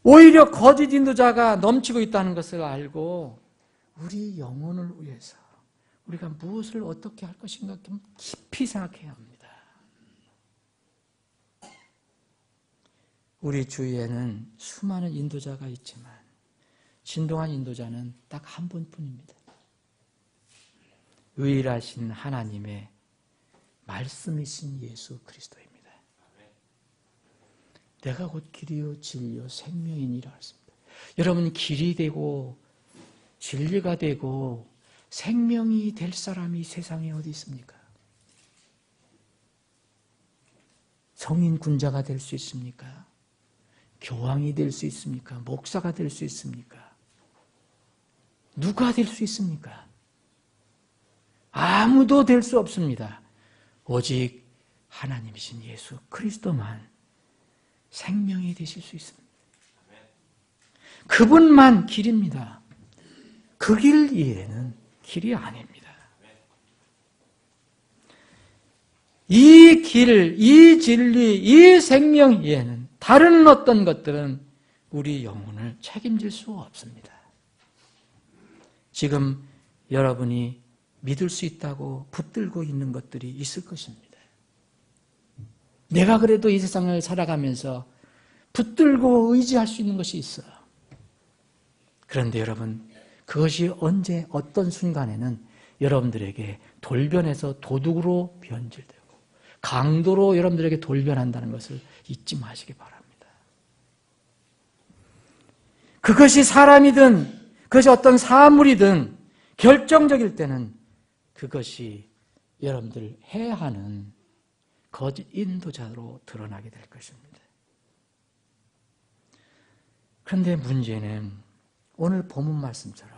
오히려 거짓 인도자가 넘치고 있다는 것을 알고 우리 영혼을 위해서 우리가 무엇을 어떻게 할 것인가 좀 깊이 생각해야 합니다. 우리 주위에는 수많은 인도자가 있지만 진정한 인도자는 딱 한 분뿐입니다. 유일하신 하나님의 말씀이신 예수 그리스도입니다. 내가 곧 길이요 진리요 생명이니라 했습니다. 여러분 길이 되고 진리가 되고 생명이 될 사람이 세상에 어디 있습니까? 성인 군자가 될 수 있습니까? 교황이 될 수 있습니까? 목사가 될 수 있습니까? 누가 될 수 있습니까? 아무도 될 수 없습니다. 오직 하나님이신 예수 그리스도만 생명이 되실 수 있습니다. 그분만 길입니다. 그 길 이외에는 길이 아닙니다. 이 길, 이 진리, 이 생명 이외에는 다른 어떤 것들은 우리 영혼을 책임질 수 없습니다. 지금 여러분이 믿을 수 있다고 붙들고 있는 것들이 있을 것입니다. 내가 그래도 이 세상을 살아가면서 붙들고 의지할 수 있는 것이 있어요. 그런데 여러분, 그것이 언제 어떤 순간에는 여러분들에게 돌변해서 도둑으로 변질되고 강도로 여러분들에게 돌변한다는 것을 잊지 마시기 바랍니다. 그것이 사람이든 그것이 어떤 사물이든 결정적일 때는 그것이 여러분들 해야 하는 거짓 인도자로 드러나게 될 것입니다. 그런데 문제는 오늘 본문 말씀처럼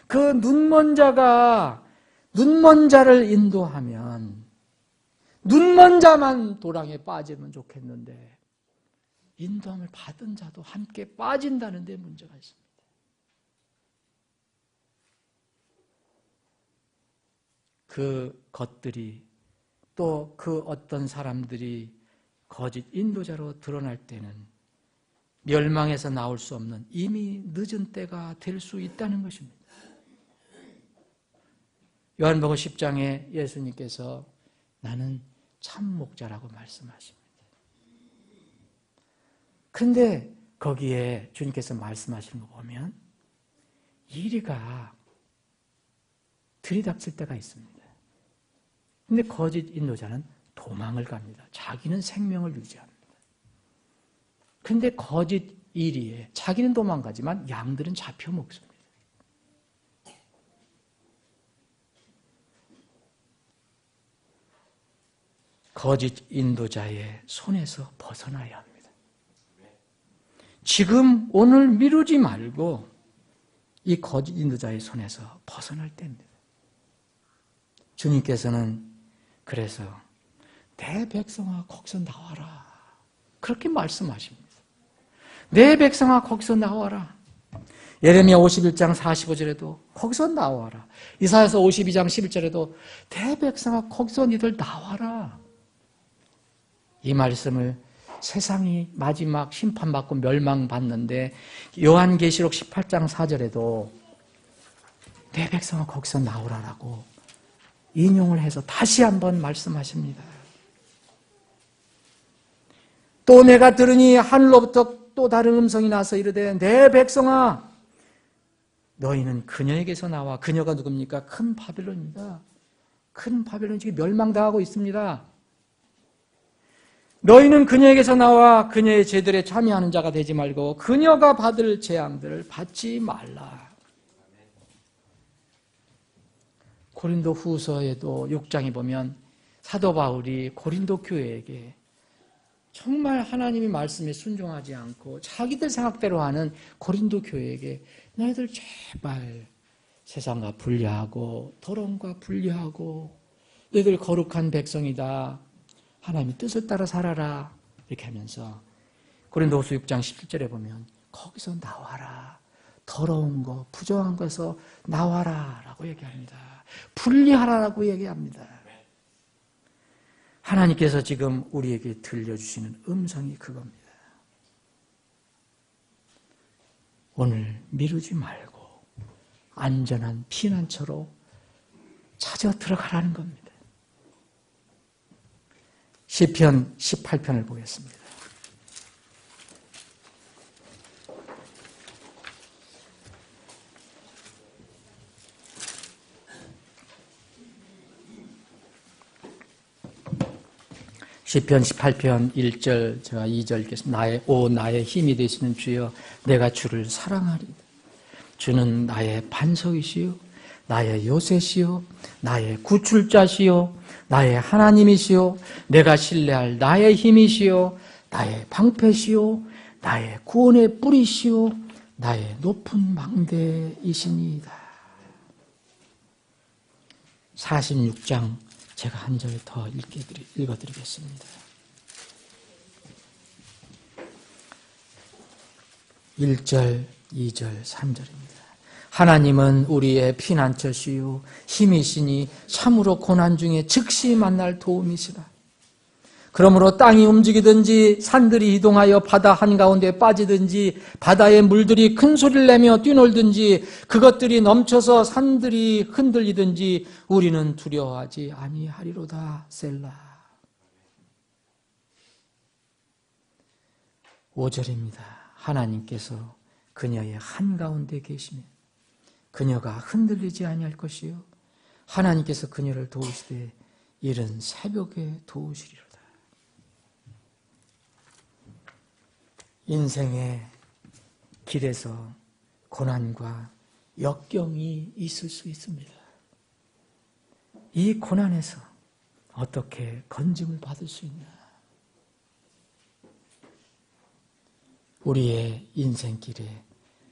그 눈먼 자가 눈먼 자를 인도하면 눈먼 자만 도랑에 빠지면 좋겠는데 인도함을 받은 자도 함께 빠진다는 데 문제가 있습니다. 그 것들이 또 그 어떤 사람들이 거짓 인도자로 드러날 때는 멸망에서 나올 수 없는 이미 늦은 때가 될 수 있다는 것입니다. 요한복음 10장에 예수님께서 나는 참 목자라고 말씀하십니다. 그런데 거기에 주님께서 말씀하시는 거 보면 이리가 들이닥칠 때가 있습니다. 근데 거짓 인도자는 도망을 갑니다. 자기는 생명을 유지합니다. 그런데 거짓 이리에 자기는 도망가지만 양들은 잡혀 먹습니다. 거짓 인도자의 손에서 벗어나야 합니다. 지금 오늘 미루지 말고 이 거짓 인도자의 손에서 벗어날 때입니다. 주님께서는 그래서 내 백성아 거기서 나와라 그렇게 말씀하십니다. 내 백성아 거기서 나와라. 예레미야 51장 45절에도 거기서 나와라. 이사야서 52장 11절에도 내 백성아 거기서 니들 나와라. 이 말씀을 세상이 마지막 심판받고 멸망받는데 요한계시록 18장 4절에도 내 백성아 거기서 나오라라고 인용을 해서 다시 한번 말씀하십니다. 또 내가 들으니 하늘로부터 또 다른 음성이 나서 이르되 내 백성아 너희는 그녀에게서 나와. 그녀가 누굽니까? 큰 바벨론입니다. 큰 바벨론이 지금 멸망당하고 있습니다. 너희는 그녀에게서 나와 그녀의 제들에 참여하는 자가 되지 말고 그녀가 받을 재앙들을 받지 말라. 고린도 후서에도 6장에 보면 사도 바울이 고린도 교회에게 정말 하나님의 말씀에 순종하지 않고 자기들 생각대로 하는 고린도 교회에게 너희들 제발 세상과 분리하고 더러움과 분리하고 너희들 거룩한 백성이다. 하나님의 뜻을 따라 살아라. 이렇게 하면서 고린도후서 6장 17절에 보면 거기서 나와라. 더러운 거, 부정한 것에서 나와라 라고 얘기합니다. 분리하라라고 얘기합니다. 하나님께서 지금 우리에게 들려주시는 음성이 그겁니다. 오늘 미루지 말고 안전한 피난처로 찾아 들어가라는 겁니다. 시편 18편을 보겠습니다. 시편 18편 1절 제가 2절 읽겠습니다. 나의 힘이 되시는 주여 내가 주를 사랑하리다. 주는 나의 반석이시요 나의 요새시요 나의 구출자시요 나의 하나님이시요 내가 신뢰할 나의 힘이시요 나의 방패시요 나의 구원의 뿌리시요 나의 높은 망대이시니이다. 46장 제가 한 절 더 읽어드리겠습니다. 1절, 2절, 3절입니다. 하나님은 우리의 피난처시요 힘이시니 참으로 고난 중에 즉시 만날 도움이시라. 그러므로 땅이 움직이든지 산들이 이동하여 바다 한가운데 빠지든지 바다의 물들이 큰 소리를 내며 뛰놀든지 그것들이 넘쳐서 산들이 흔들리든지 우리는 두려워하지 아니하리로다. 셀라. 5절입니다. 하나님께서 그녀의 한가운데 계시며 그녀가 흔들리지 아니할 것이요 하나님께서 그녀를 도우시되 이른 새벽에 도우시리로다. 인생의 길에서 고난과 역경이 있을 수 있습니다. 이 고난에서 어떻게 건짐을 받을 수 있나? 우리의 인생길에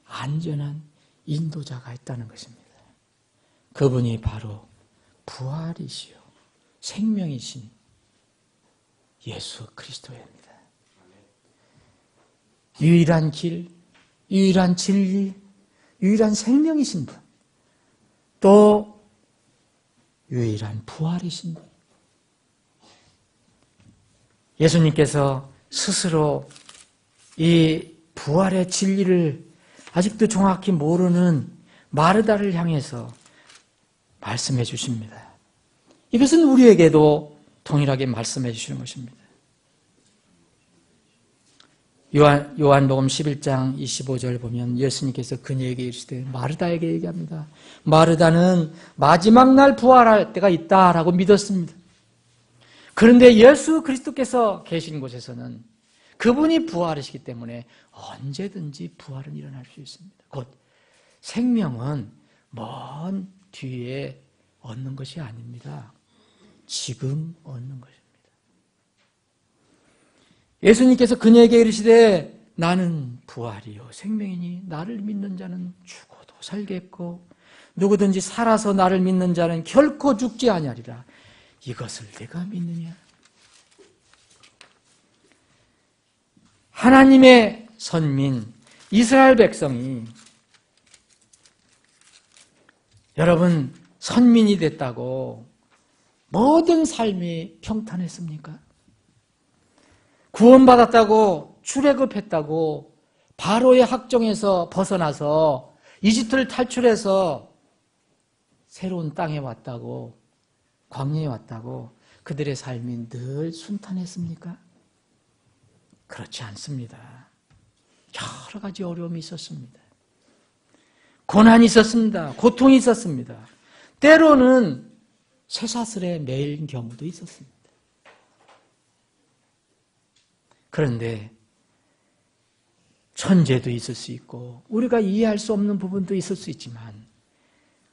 안전한 인도자가 있다는 것입니다. 그분이 바로 부활이시요 생명이신 예수 그리스도입니다. 유일한 길, 유일한 진리, 유일한 생명이신 분, 또 유일한 부활이신 분. 예수님께서 스스로 이 부활의 진리를 아직도 정확히 모르는 마르다를 향해서 말씀해 주십니다. 이것은 우리에게도 동일하게 말씀해 주시는 것입니다. 요한복음 11장 25절 보면 예수님께서 그녀에게 이르시되 마르다에게 얘기합니다. 마르다는 마지막 날 부활할 때가 있다라고 믿었습니다. 그런데 예수 그리스도께서 계신 곳에서는 그분이 부활이시기 때문에 언제든지 부활은 일어날 수 있습니다. 곧 생명은 먼 뒤에 얻는 것이 아닙니다. 지금 얻는 것입니다. 예수님께서 그녀에게 이르시되 나는 부활이요 생명이니 나를 믿는 자는 죽어도 살겠고 누구든지 살아서 나를 믿는 자는 결코 죽지 아니하리라. 이것을 내가 믿느냐? 하나님의 선민 이스라엘 백성이 여러분 선민이 됐다고 모든 삶이 평탄했습니까? 구원받았다고 출애굽했다고 바로의 학종에서 벗어나서 이집트를 탈출해서 새로운 땅에 왔다고 광야에 왔다고 그들의 삶이 늘 순탄했습니까? 그렇지 않습니다. 여러 가지 어려움이 있었습니다. 고난이 있었습니다. 고통이 있었습니다. 때로는 쇠사슬에 매일 경우도 있었습니다. 그런데 천재도 있을 수 있고 우리가 이해할 수 없는 부분도 있을 수 있지만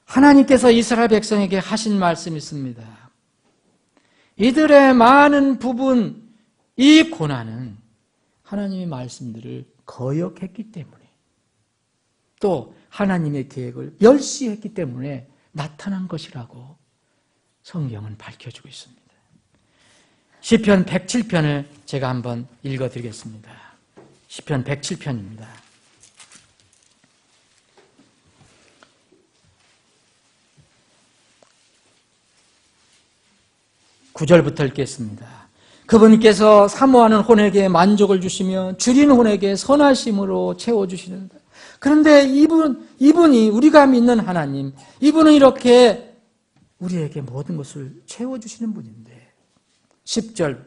하나님께서 이스라엘 백성에게 하신 말씀이 있습니다. 이들의 많은 부분, 이 고난은 하나님의 말씀들을 거역했기 때문에 또 하나님의 계획을 멸시했기 때문에 나타난 것이라고 성경은 밝혀주고 있습니다. 시편 107편을 제가 한번 읽어드리겠습니다. 시편 107편입니다. 9절부터 읽겠습니다. 그분께서 사모하는 혼에게 만족을 주시며 줄인 혼에게 선하심으로 채워주시는다. 그런데 이분이 우리가 믿는 하나님, 이분은 이렇게 우리에게 모든 것을 채워주시는 분인데 10절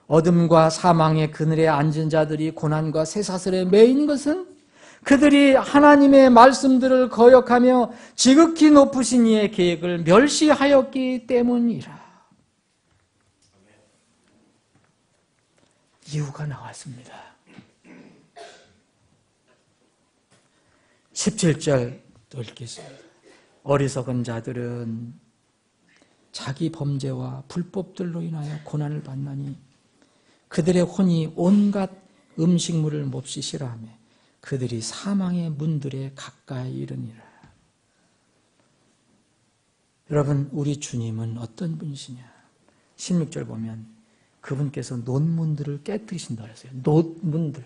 어둠과 사망의 그늘에 앉은 자들이 고난과 쇠사슬에 매인 것은 그들이 하나님의 말씀들을 거역하며 지극히 높으신 이의 계획을 멸시하였기 때문이라. 이유가 나왔습니다. 17절 또 읽겠습니다. 어리석은 자들은 자기 범죄와 불법들로 인하여 고난을 받나니 그들의 혼이 온갖 음식물을 몹시 싫어하며 그들이 사망의 문들에 가까이 이르니라. 여러분, 우리 주님은 어떤 분이시냐? 16절 보면 그분께서 논문들을 깨뜨리신다 그랬어요. 논문들.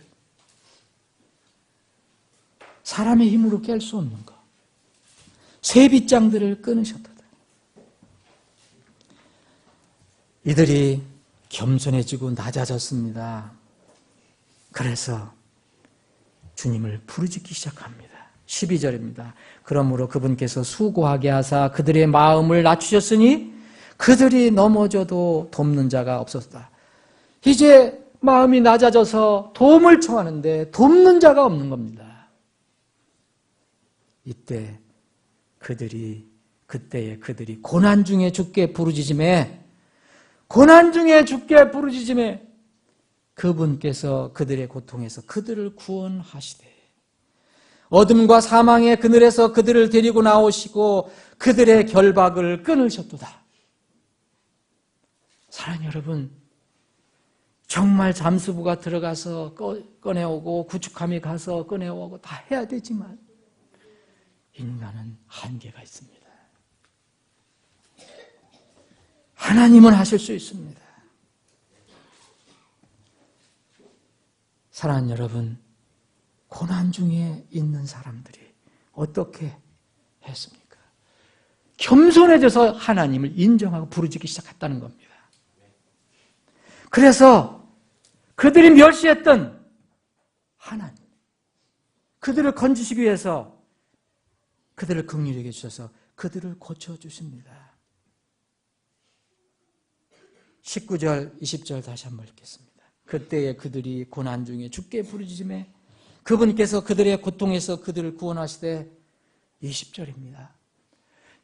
사람의 힘으로 깰 수 없는 것. 쇠빗장들을 끊으셨다. 이들이 겸손해지고 낮아졌습니다. 그래서 주님을 부르짖기 시작합니다. 12절입니다. 그러므로 그분께서 수고하게 하사 그들의 마음을 낮추셨으니 그들이 넘어져도 돕는 자가 없었다. 이제 마음이 낮아져서 도움을 청하는데 돕는 자가 없는 겁니다. 그때에 그들이 고난 중에 주께 부르짖음에 그분께서 그들의 고통에서 그들을 구원하시되 어둠과 사망의 그늘에서 그들을 데리고 나오시고 그들의 결박을 끊으셨도다. 사랑하는 여러분, 정말 잠수부가 들어가서 꺼내오고 구축함이 가서 꺼내오고 다 해야 되지만 인간은 한계가 있습니다. 하나님은 하실 수 있습니다. 사랑하는 여러분, 고난 중에 있는 사람들이 어떻게 했습니까? 겸손해져서 하나님을 인정하고 부르짖기 시작했다는 겁니다. 그래서 그들이 멸시했던 하나님, 그들을 건지시기 위해서 그들을 긍휼히 여겨 주셔서 그들을 고쳐주십니다. 19절, 20절 다시 한번 읽겠습니다. 그때에 그들이 고난 중에 주께 부르짖음에 그분께서 그들의 고통에서 그들을 구원하시되 20절입니다.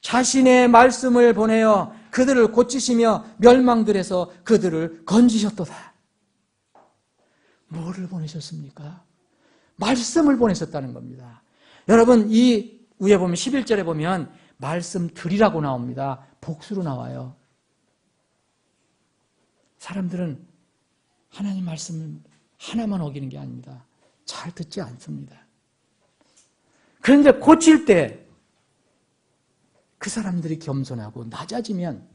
자신의 말씀을 보내어 그들을 고치시며 멸망들에서 그들을 건지셨도다. 뭐를 보내셨습니까? 말씀을 보내셨다는 겁니다. 여러분, 이 위에 보면 11절에 보면 말씀들이라고 나옵니다. 복수로 나와요. 사람들은 하나님 말씀을 하나만 어기는 게 아닙니다. 잘 듣지 않습니다. 그런데 고칠 때 그 사람들이 겸손하고 낮아지면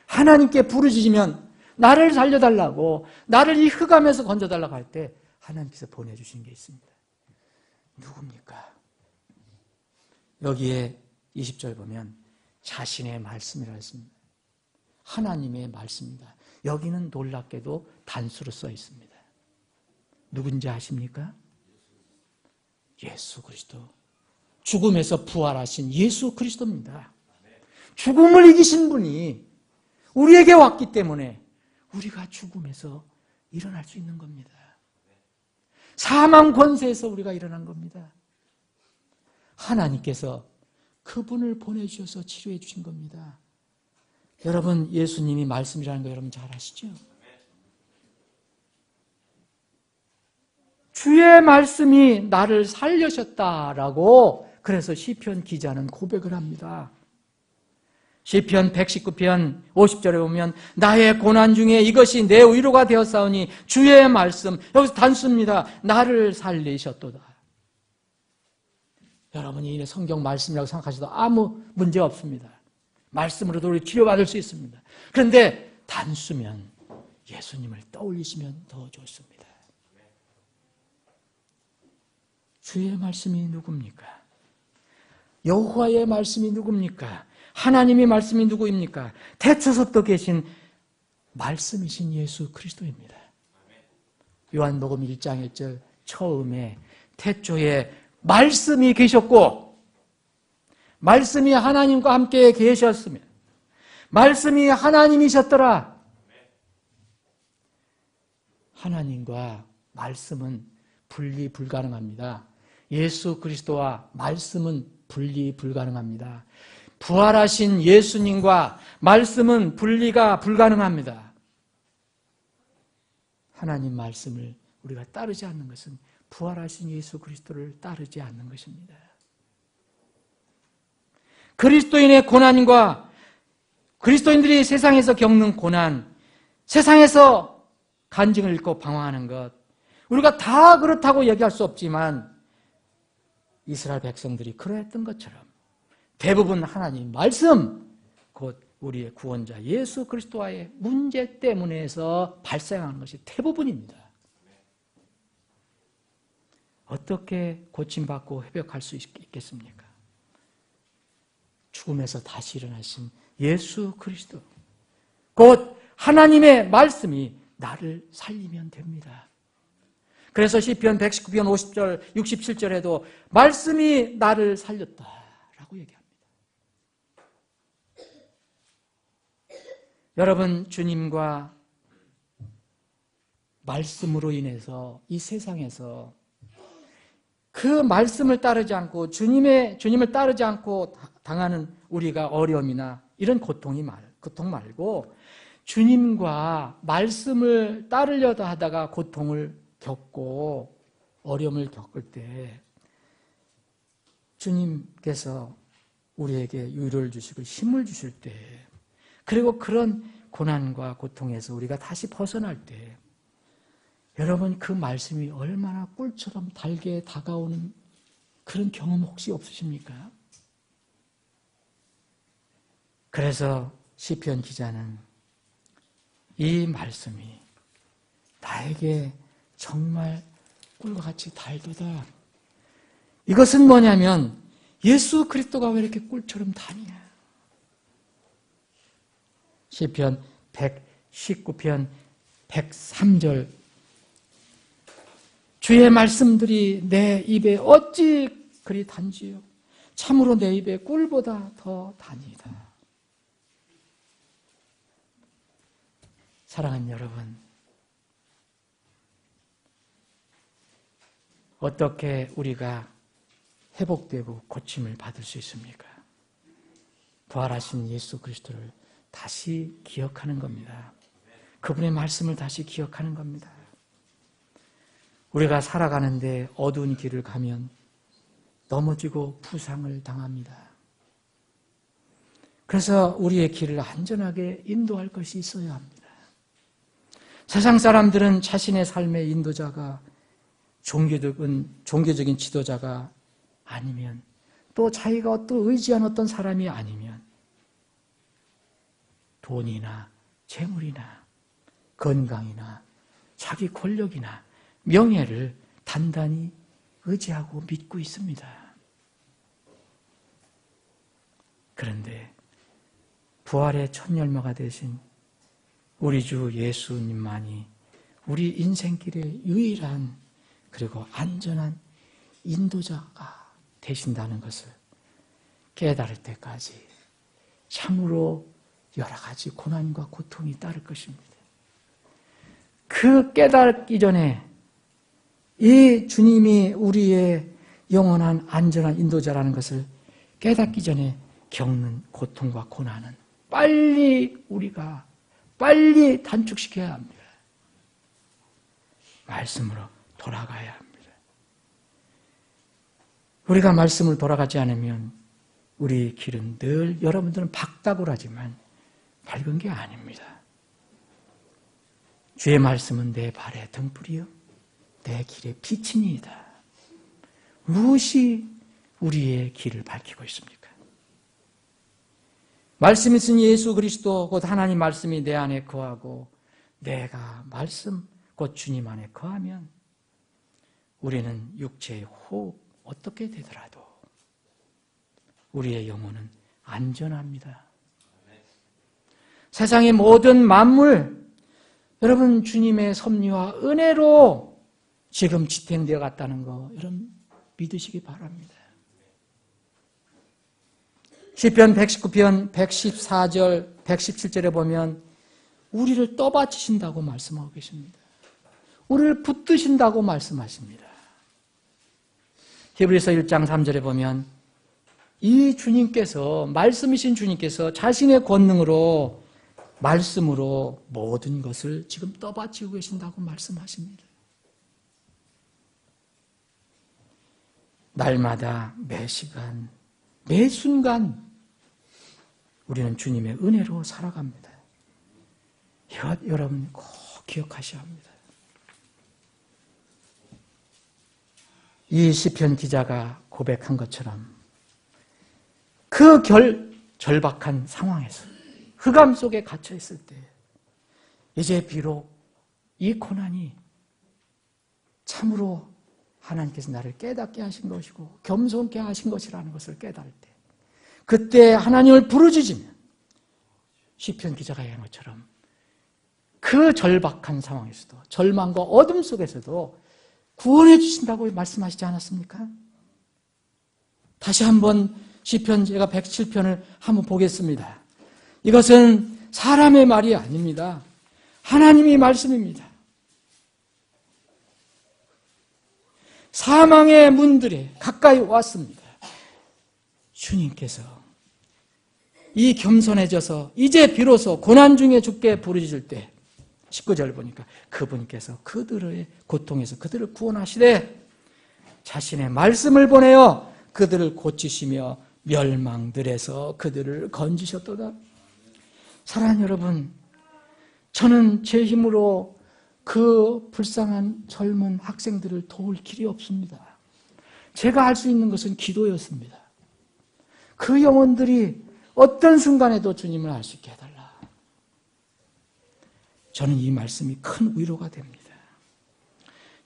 하나님께 부르짖으면 나를 살려달라고 나를 이 흑암에서 건져달라고 할 때 하나님께서 보내주신 게 있습니다. 누굽니까? 여기에 20절 보면 자신의 말씀이라 했습니다. 하나님의 말씀입니다. 여기는 놀랍게도 단수로 써 있습니다. 누군지 아십니까? 예수 그리스도. 죽음에서 부활하신 예수 그리스도입니다. 죽음을 이기신 분이 우리에게 왔기 때문에 우리가 죽음에서 일어날 수 있는 겁니다. 사망 권세에서 우리가 일어난 겁니다. 하나님께서 그분을 보내주셔서 치료해 주신 겁니다. 여러분, 예수님이 말씀이라는 거 여러분 잘 아시죠? 주의 말씀이 나를 살려셨다라고 그래서 시편 기자는 고백을 합니다. 시편 119편 50절에 보면 나의 고난 중에 이것이 내 위로가 되었사오니 주의 말씀, 여기서 단수입니다. 나를 살리셨도다. 여러분이 이 성경 말씀이라고 생각하셔도 아무 문제 없습니다. 말씀으로도 우리 치료받을 수 있습니다. 그런데 단수면 예수님을 떠올리시면 더 좋습니다. 주의 말씀이 누굽니까? 여호와의 말씀이 누굽니까? 하나님의 말씀이 누구입니까? 태초부터 계신 말씀이신 예수 그리스도입니다. 요한복음 1장 1절 처음에 태초에 말씀이 계셨고 말씀이 하나님과 함께 계셨으며 말씀이 하나님이셨더라. 하나님과 말씀은 분리 불가능합니다. 예수 그리스도와 말씀은 분리 불가능합니다. 부활하신 예수님과 말씀은 분리가 불가능합니다. 하나님 말씀을 우리가 따르지 않는 것은 부활하신 예수 그리스도를 따르지 않는 것입니다. 그리스도인의 고난과 그리스도인들이 세상에서 겪는 고난, 세상에서 간증을 읽고 방황하는 것, 우리가 다 그렇다고 얘기할 수 없지만 이스라엘 백성들이 그러했던 것처럼 대부분 하나님 말씀, 곧 우리의 구원자 예수 그리스도와의 문제 때문에서 발생하는 것이 대부분입니다. 어떻게 고침받고 회복할 수 있겠습니까? 죽음에서 다시 일어나신 예수 그리스도, 곧 하나님의 말씀이 나를 살리면 됩니다. 그래서 시편 119편 50절, 67절에도 말씀이 나를 살렸다라고 얘기합니다. 여러분, 주님과 말씀으로 인해서 이 세상에서 그 말씀을 따르지 않고 주님을 따르지 않고 당하는 우리가 어려움이나 이런 고통 말고 주님과 말씀을 따르려다 하다가 고통을 겪고 어려움을 겪을 때 주님께서 우리에게 위로를 주시고 힘을 주실 때, 그리고 그런 고난과 고통에서 우리가 다시 벗어날 때 여러분, 그 말씀이 얼마나 꿀처럼 달게 다가오는 그런 경험 혹시 없으십니까? 그래서 시편 기자는 이 말씀이 나에게 정말 꿀과 같이 달도다. 이것은 뭐냐면 예수 그리스도가 왜 이렇게 꿀처럼 다니냐. 시편 119편 103절 주의 말씀들이 내 입에 어찌 그리 단지요. 참으로 내 입에 꿀보다 더 다니다. 사랑하는 여러분, 어떻게 우리가 회복되고 고침을 받을 수 있습니까? 부활하신 예수 그리스도를 다시 기억하는 겁니다. 그분의 말씀을 다시 기억하는 겁니다. 우리가 살아가는데 어두운 길을 가면 넘어지고 부상을 당합니다. 그래서 우리의 길을 안전하게 인도할 것이 있어야 합니다. 세상 사람들은 자신의 삶의 인도자가 종교적인 지도자가 아니면 또 자기가 또 의지한 어떤 사람이 아니면 돈이나 재물이나 건강이나 자기 권력이나 명예를 단단히 의지하고 믿고 있습니다. 그런데 부활의 첫 열매가 되신 우리 주 예수님만이 우리 인생길의 유일한 그리고 안전한 인도자가 되신다는 것을 깨달을 때까지 참으로 여러 가지 고난과 고통이 따를 것입니다. 그 깨닫기 전에 이 주님이 우리의 영원한 안전한 인도자라는 것을 깨닫기 전에 겪는 고통과 고난은 우리가 빨리 단축시켜야 합니다. 말씀으로 돌아가야 합니다. 우리가 말씀을 돌아가지 않으면 우리의 길은 늘 여러분들은 밝다고라지만 밝은 게 아닙니다. 주의 말씀은 내 발의 등불이요 내 길의 빛이니이다. 무엇이 우리의 길을 밝히고 있습니까? 말씀이 있은 예수 그리스도 곧 하나님 말씀이 내 안에 거하고 내가 말씀 곧 주님 안에 거하면 우리는 육체의 호흡 어떻게 되더라도 우리의 영혼은 안전합니다. 세상의 모든 만물 여러분 주님의 섭리와 은혜로 지금 지탱되어 갔다는 거 여러분 믿으시기 바랍니다. 시편 119편 114절 117절에 보면 우리를 떠받치신다고 말씀하고 계십니다. 우리를 붙드신다고 말씀하십니다. 히브리서 1장 3절에 보면 이 주님께서 말씀이신 주님께서 자신의 권능으로 말씀으로 모든 것을 지금 떠받치고 계신다고 말씀하십니다. 날마다 매 시간 매 순간 우리는 주님의 은혜로 살아갑니다. 이것 여러분 꼭 기억하셔야 합니다. 이 시편 기자가 고백한 것처럼 그 절박한 상황에서 흑암 속에 갇혀 있을 때 이제 비록 이 고난이 참으로 하나님께서 나를 깨닫게 하신 것이고 겸손케 하신 것이라는 것을 깨달을 때 그때 하나님을 부르짖으면 시편 기자가 얘기한 것처럼 그 절박한 상황에서도 절망과 어둠 속에서도 구원해 주신다고 말씀하시지 않았습니까? 다시 한번 시편 제가 107편을 한번 보겠습니다. 이것은 사람의 말이 아닙니다. 하나님의 말씀입니다. 사망의 문들에 가까이 왔습니다. 주님께서 이 겸손해져서 이제 비로소 고난 중에 주께 부르짖을 때 19절 보니까 그분께서 그들의 고통에서 그들을 구원하시되 자신의 말씀을 보내어 그들을 고치시며 멸망들에서 그들을 건지셨도다. 사랑하는 여러분, 저는 제 힘으로 그 불쌍한 젊은 학생들을 도울 길이 없습니다. 제가 할 수 있는 것은 기도였습니다. 그 영혼들이 어떤 순간에도 주님을 알 수 있게 해달라. 저는 이 말씀이 큰 위로가 됩니다.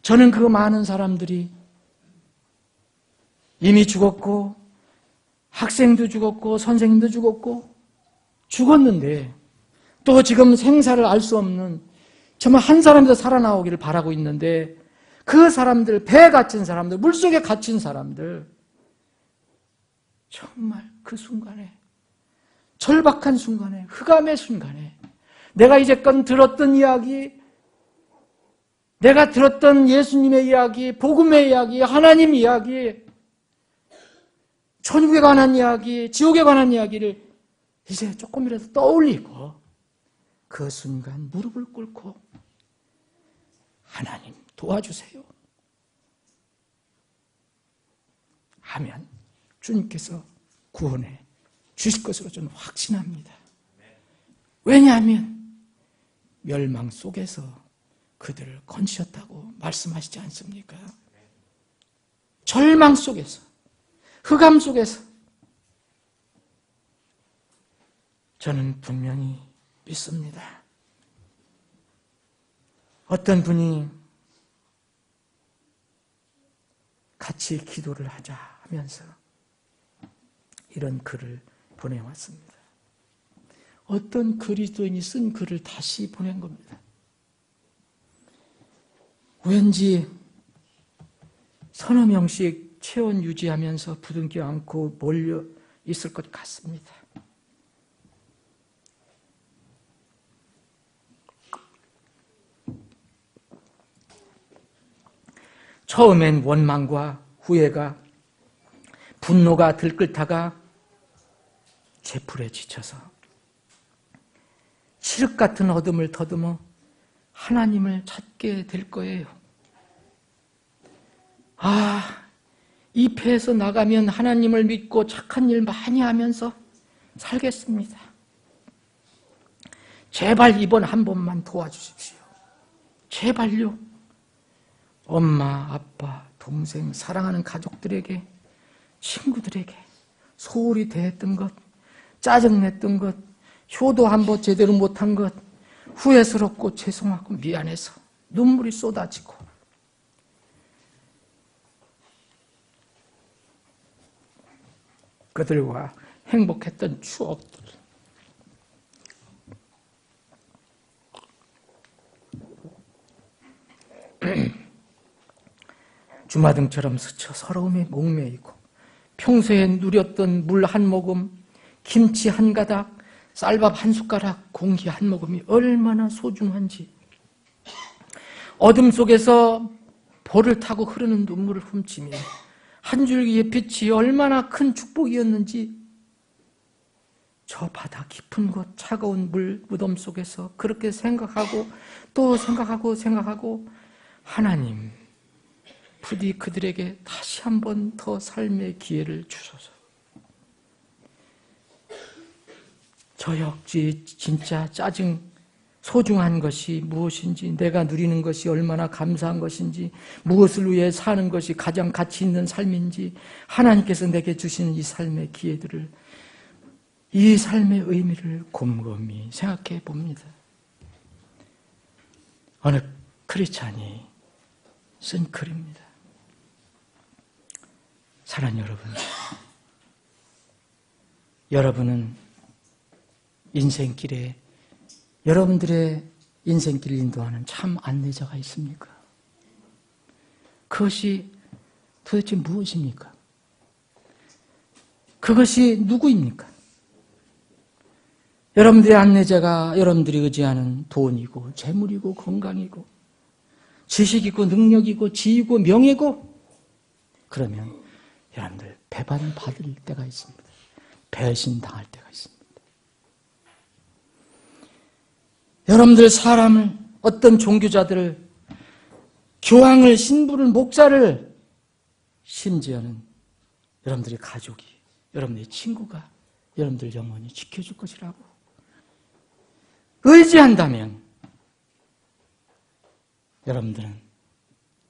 저는 그 많은 사람들이 이미 죽었고 학생도 죽었고 선생님도 죽었고 죽었는데 또 지금 생사를 알 수 없는 정말 한 사람이 더 살아나오기를 바라고 있는데 그 사람들, 배에 갇힌 사람들, 물속에 갇힌 사람들 정말 그 순간에 절박한 순간에 흑암의 순간에 내가 이제껏 들었던 이야기, 내가 들었던 예수님의 이야기, 복음의 이야기, 하나님 이야기, 천국에 관한 이야기, 지옥에 관한 이야기를 이제 조금이라도 떠올리고 그 순간 무릎을 꿇고 하나님 도와주세요 하면 주님께서 구원해 주실 것으로 저는 확신합니다. 왜냐하면 멸망 속에서 그들을 건지셨다고 말씀하시지 않습니까? 절망 속에서, 흑암 속에서 저는 분명히 믿습니다. 어떤 분이 같이 기도를 하자 하면서 이런 글을 보내왔습니다. 어떤 그리스도인이 쓴 글을 다시 보낸 겁니다. 왠지 서너 명씩 체온 유지하면서 부둥켜 안고 몰려 있을 것 같습니다. 처음엔 원망과 후회가, 분노가 들끓다가 제풀에 지쳐서 칠흑 같은 어둠을 더듬어 하나님을 찾게 될 거예요. 이 패에서 나가면 하나님을 믿고 착한 일 많이 하면서 살겠습니다. 제발 이번 한 번만 도와주십시오. 제발요. 엄마, 아빠, 동생, 사랑하는 가족들에게, 친구들에게 소홀히 대했던 것, 짜증냈던 것, 효도 한 번 제대로 못한 것, 후회스럽고 죄송하고 미안해서 눈물이 쏟아지고, 그들과 행복했던 추억들, 주마등처럼 스쳐 서러움에 목매이고 평소에 누렸던 물 한 모금, 김치 한 가닥, 쌀밥 한 숟가락, 공기 한 모금이 얼마나 소중한지, 어둠 속에서 볼을 타고 흐르는 눈물을 훔치며 한 줄기의 빛이 얼마나 큰 축복이었는지, 저 바다 깊은 곳 차가운 물 무덤 속에서 그렇게 생각하고 또 생각하고 하나님, 부디 그들에게 다시 한 번 더 삶의 기회를 주소서. 저 역시 진짜 짜증, 소중한 것이 무엇인지, 내가 누리는 것이 얼마나 감사한 것인지, 무엇을 위해 사는 것이 가장 가치 있는 삶인지, 하나님께서 내게 주시는 이 삶의 기회들을, 이 삶의 의미를 곰곰이 생각해 봅니다. 어느 크리스찬이 쓴 글입니다. 사랑하는 여러분, 여러분은 인생길에, 여러분들의 인생길을 인도하는 참 안내자가 있습니까? 그것이 도대체 무엇입니까? 그것이 누구입니까? 여러분들의 안내자가 여러분들이 의지하는 돈이고 재물이고 건강이고 지식이고 능력이고 지위고 명예고, 그러면 여러분들 배반받을 때가 있습니다. 배신당할 때가 있습니다. 여러분들 사람을, 어떤 종교자들을, 교황을, 신부를, 목사를, 심지어는 여러분들의 가족이, 여러분들의 친구가 여러분들 영원히 지켜줄 것이라고 의지한다면 여러분들은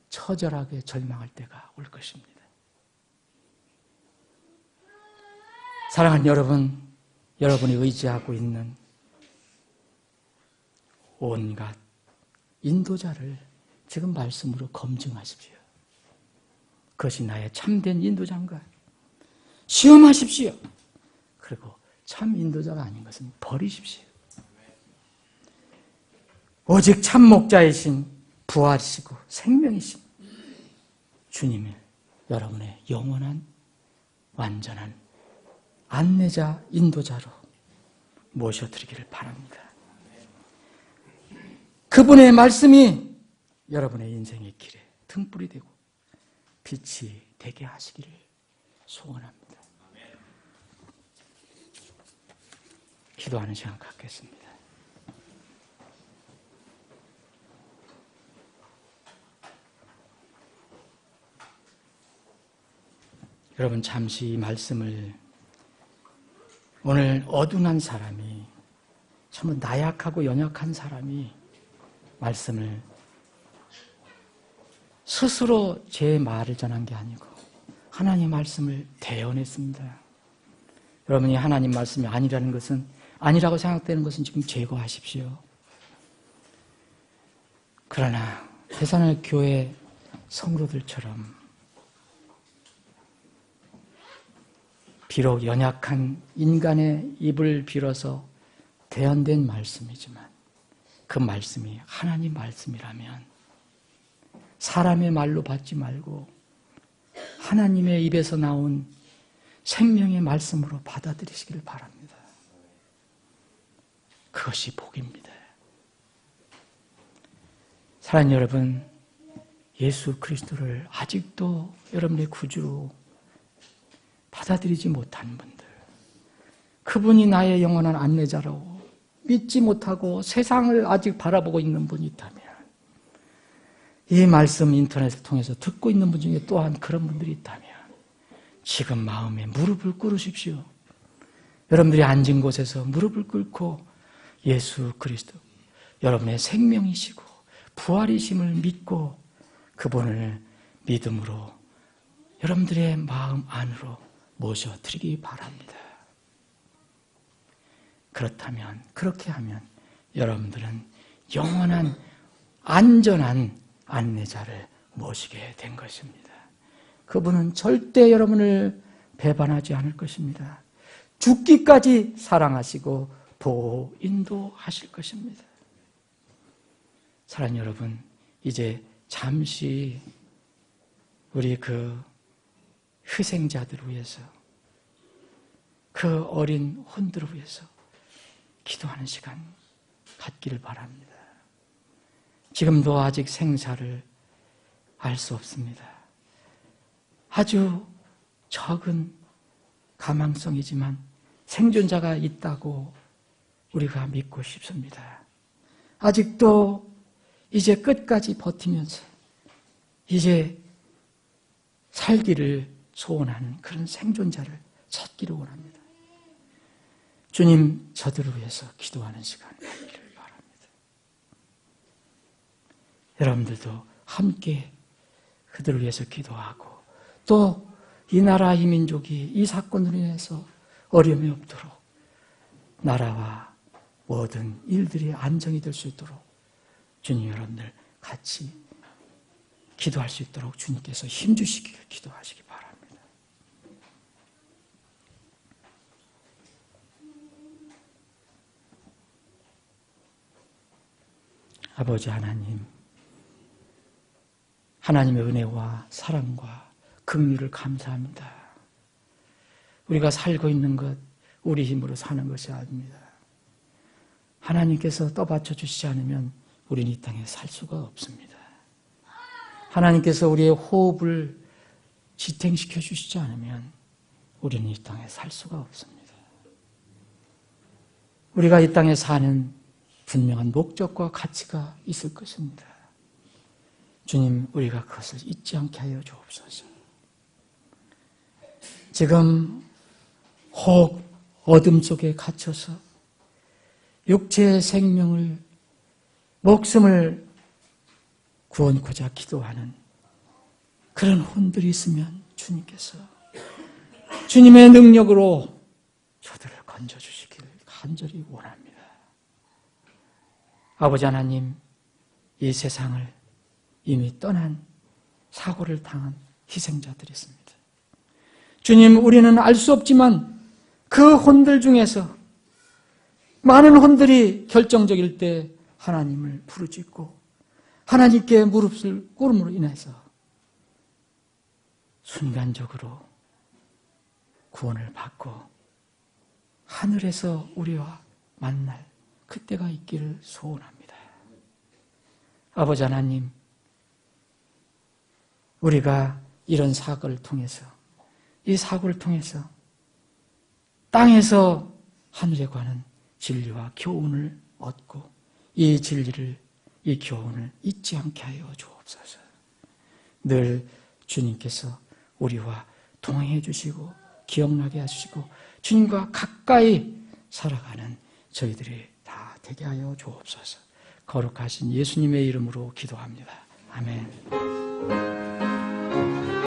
처절하게 절망할 때가 올 것입니다. 사랑하는 여러분, 여러분이 의지하고 있는 온갖 인도자를 지금 말씀으로 검증하십시오. 그것이 나의 참된 인도자인가? 시험하십시오. 그리고 참 인도자가 아닌 것은 버리십시오. 오직 참 목자이신, 부활이시고 생명이신 주님을 여러분의 영원한 완전한 안내자, 인도자로 모셔드리기를 바랍니다. 그분의 말씀이 여러분의 인생의 길에 등불이 되고 빛이 되게 하시기를 소원합니다. 기도하는 시간 갖겠습니다. 여러분, 잠시 이 말씀을, 오늘 어둔한 사람이, 참 나약하고 연약한 사람이 말씀을 스스로 제 말을 전한 게 아니고 하나님 말씀을 대언했습니다. 여러분이 하나님 말씀이 아니라는 것은, 아니라고 생각되는 것은 지금 제거하십시오. 그러나 대산할 교회 성도들처럼 비록 연약한 인간의 입을 빌어서 대언된 말씀이지만 그 말씀이 하나님 말씀이라면 사람의 말로 받지 말고 하나님의 입에서 나온 생명의 말씀으로 받아들이시기를 바랍니다. 그것이 복입니다. 사랑하는 여러분, 예수 그리스도를 아직도 여러분의 구주로 받아들이지 못한 분들, 그분이 나의 영원한 안내자라고 믿지 못하고 세상을 아직 바라보고 있는 분이 있다면, 이 말씀 인터넷을 통해서 듣고 있는 분 중에 또한 그런 분들이 있다면 지금 마음에 무릎을 꿇으십시오. 여러분들이 앉은 곳에서 무릎을 꿇고 예수 그리스도, 여러분의 생명이시고 부활이심을 믿고 그분을 믿음으로 여러분들의 마음 안으로 모셔드리기 바랍니다. 그렇다면, 그렇게 하면 여러분들은 영원한 안전한 안내자를 모시게 된 것입니다. 그분은 절대 여러분을 배반하지 않을 것입니다. 죽기까지 사랑하시고 보호, 인도하실 것입니다. 사랑하는 여러분, 이제 잠시 우리 그 희생자들을 위해서, 그 어린 혼들을 위해서 기도하는 시간 갖기를 바랍니다. 지금도 아직 생사를 알 수 없습니다. 아주 적은 가망성이지만 생존자가 있다고 우리가 믿고 싶습니다. 아직도 이제 끝까지 버티면서 이제 살기를 소원하는 그런 생존자를 찾기를 원합니다. 주님, 저들을 위해서 기도하는 시간을 갖기를 바랍니다. 여러분들도 함께 그들을 위해서 기도하고, 또 이 나라 이 민족이 이 사건으로 인해서 어려움이 없도록 나라와 모든 일들이 안정이 될 수 있도록 주님, 여러분들 같이 기도할 수 있도록 주님께서 힘주시기를 기도하시기 바랍니다. 아버지 하나님, 하나님의 은혜와 사랑과 긍휼을 감사합니다. 우리가 살고 있는 것, 우리 힘으로 사는 것이 아닙니다. 하나님께서 떠받쳐 주시지 않으면 우리는 이 땅에 살 수가 없습니다. 하나님께서 우리의 호흡을 지탱시켜 주시지 않으면 우리는 이 땅에 살 수가 없습니다. 우리가 이 땅에 사는 분명한 목적과 가치가 있을 것입니다. 주님, 우리가 그것을 잊지 않게 하여 주옵소서. 지금 혹 어둠 속에 갇혀서 육체의 생명을, 목숨을 구원코자 기도하는 그런 혼들이 있으면 주님께서 주님의 능력으로 저들을 건져주시기를 간절히 원합니다. 아버지 하나님, 이 세상을 이미 떠난 사고를 당한 희생자들이 있습니다. 주님, 우리는 알 수 없지만 그 혼들 중에서 많은 혼들이 결정적일 때 하나님을 부르짖고 하나님께 무릎을 꿇음으로 인해서 순간적으로 구원을 받고 하늘에서 우리와 만날 그때가 있기를 소원합니다. 아버지 하나님, 우리가 이런 사고를 통해서, 이 사고를 통해서 땅에서 하늘에 관한 진리와 교훈을 얻고 이 진리를, 이 교훈을 잊지 않게 하여 주옵소서. 늘 주님께서 우리와 동행해 주시고 기억나게 해주시고 주님과 가까이 살아가는 저희들이 다 되게 하여 주옵소서. 거룩하신 예수님의 이름으로 기도합니다. 아멘.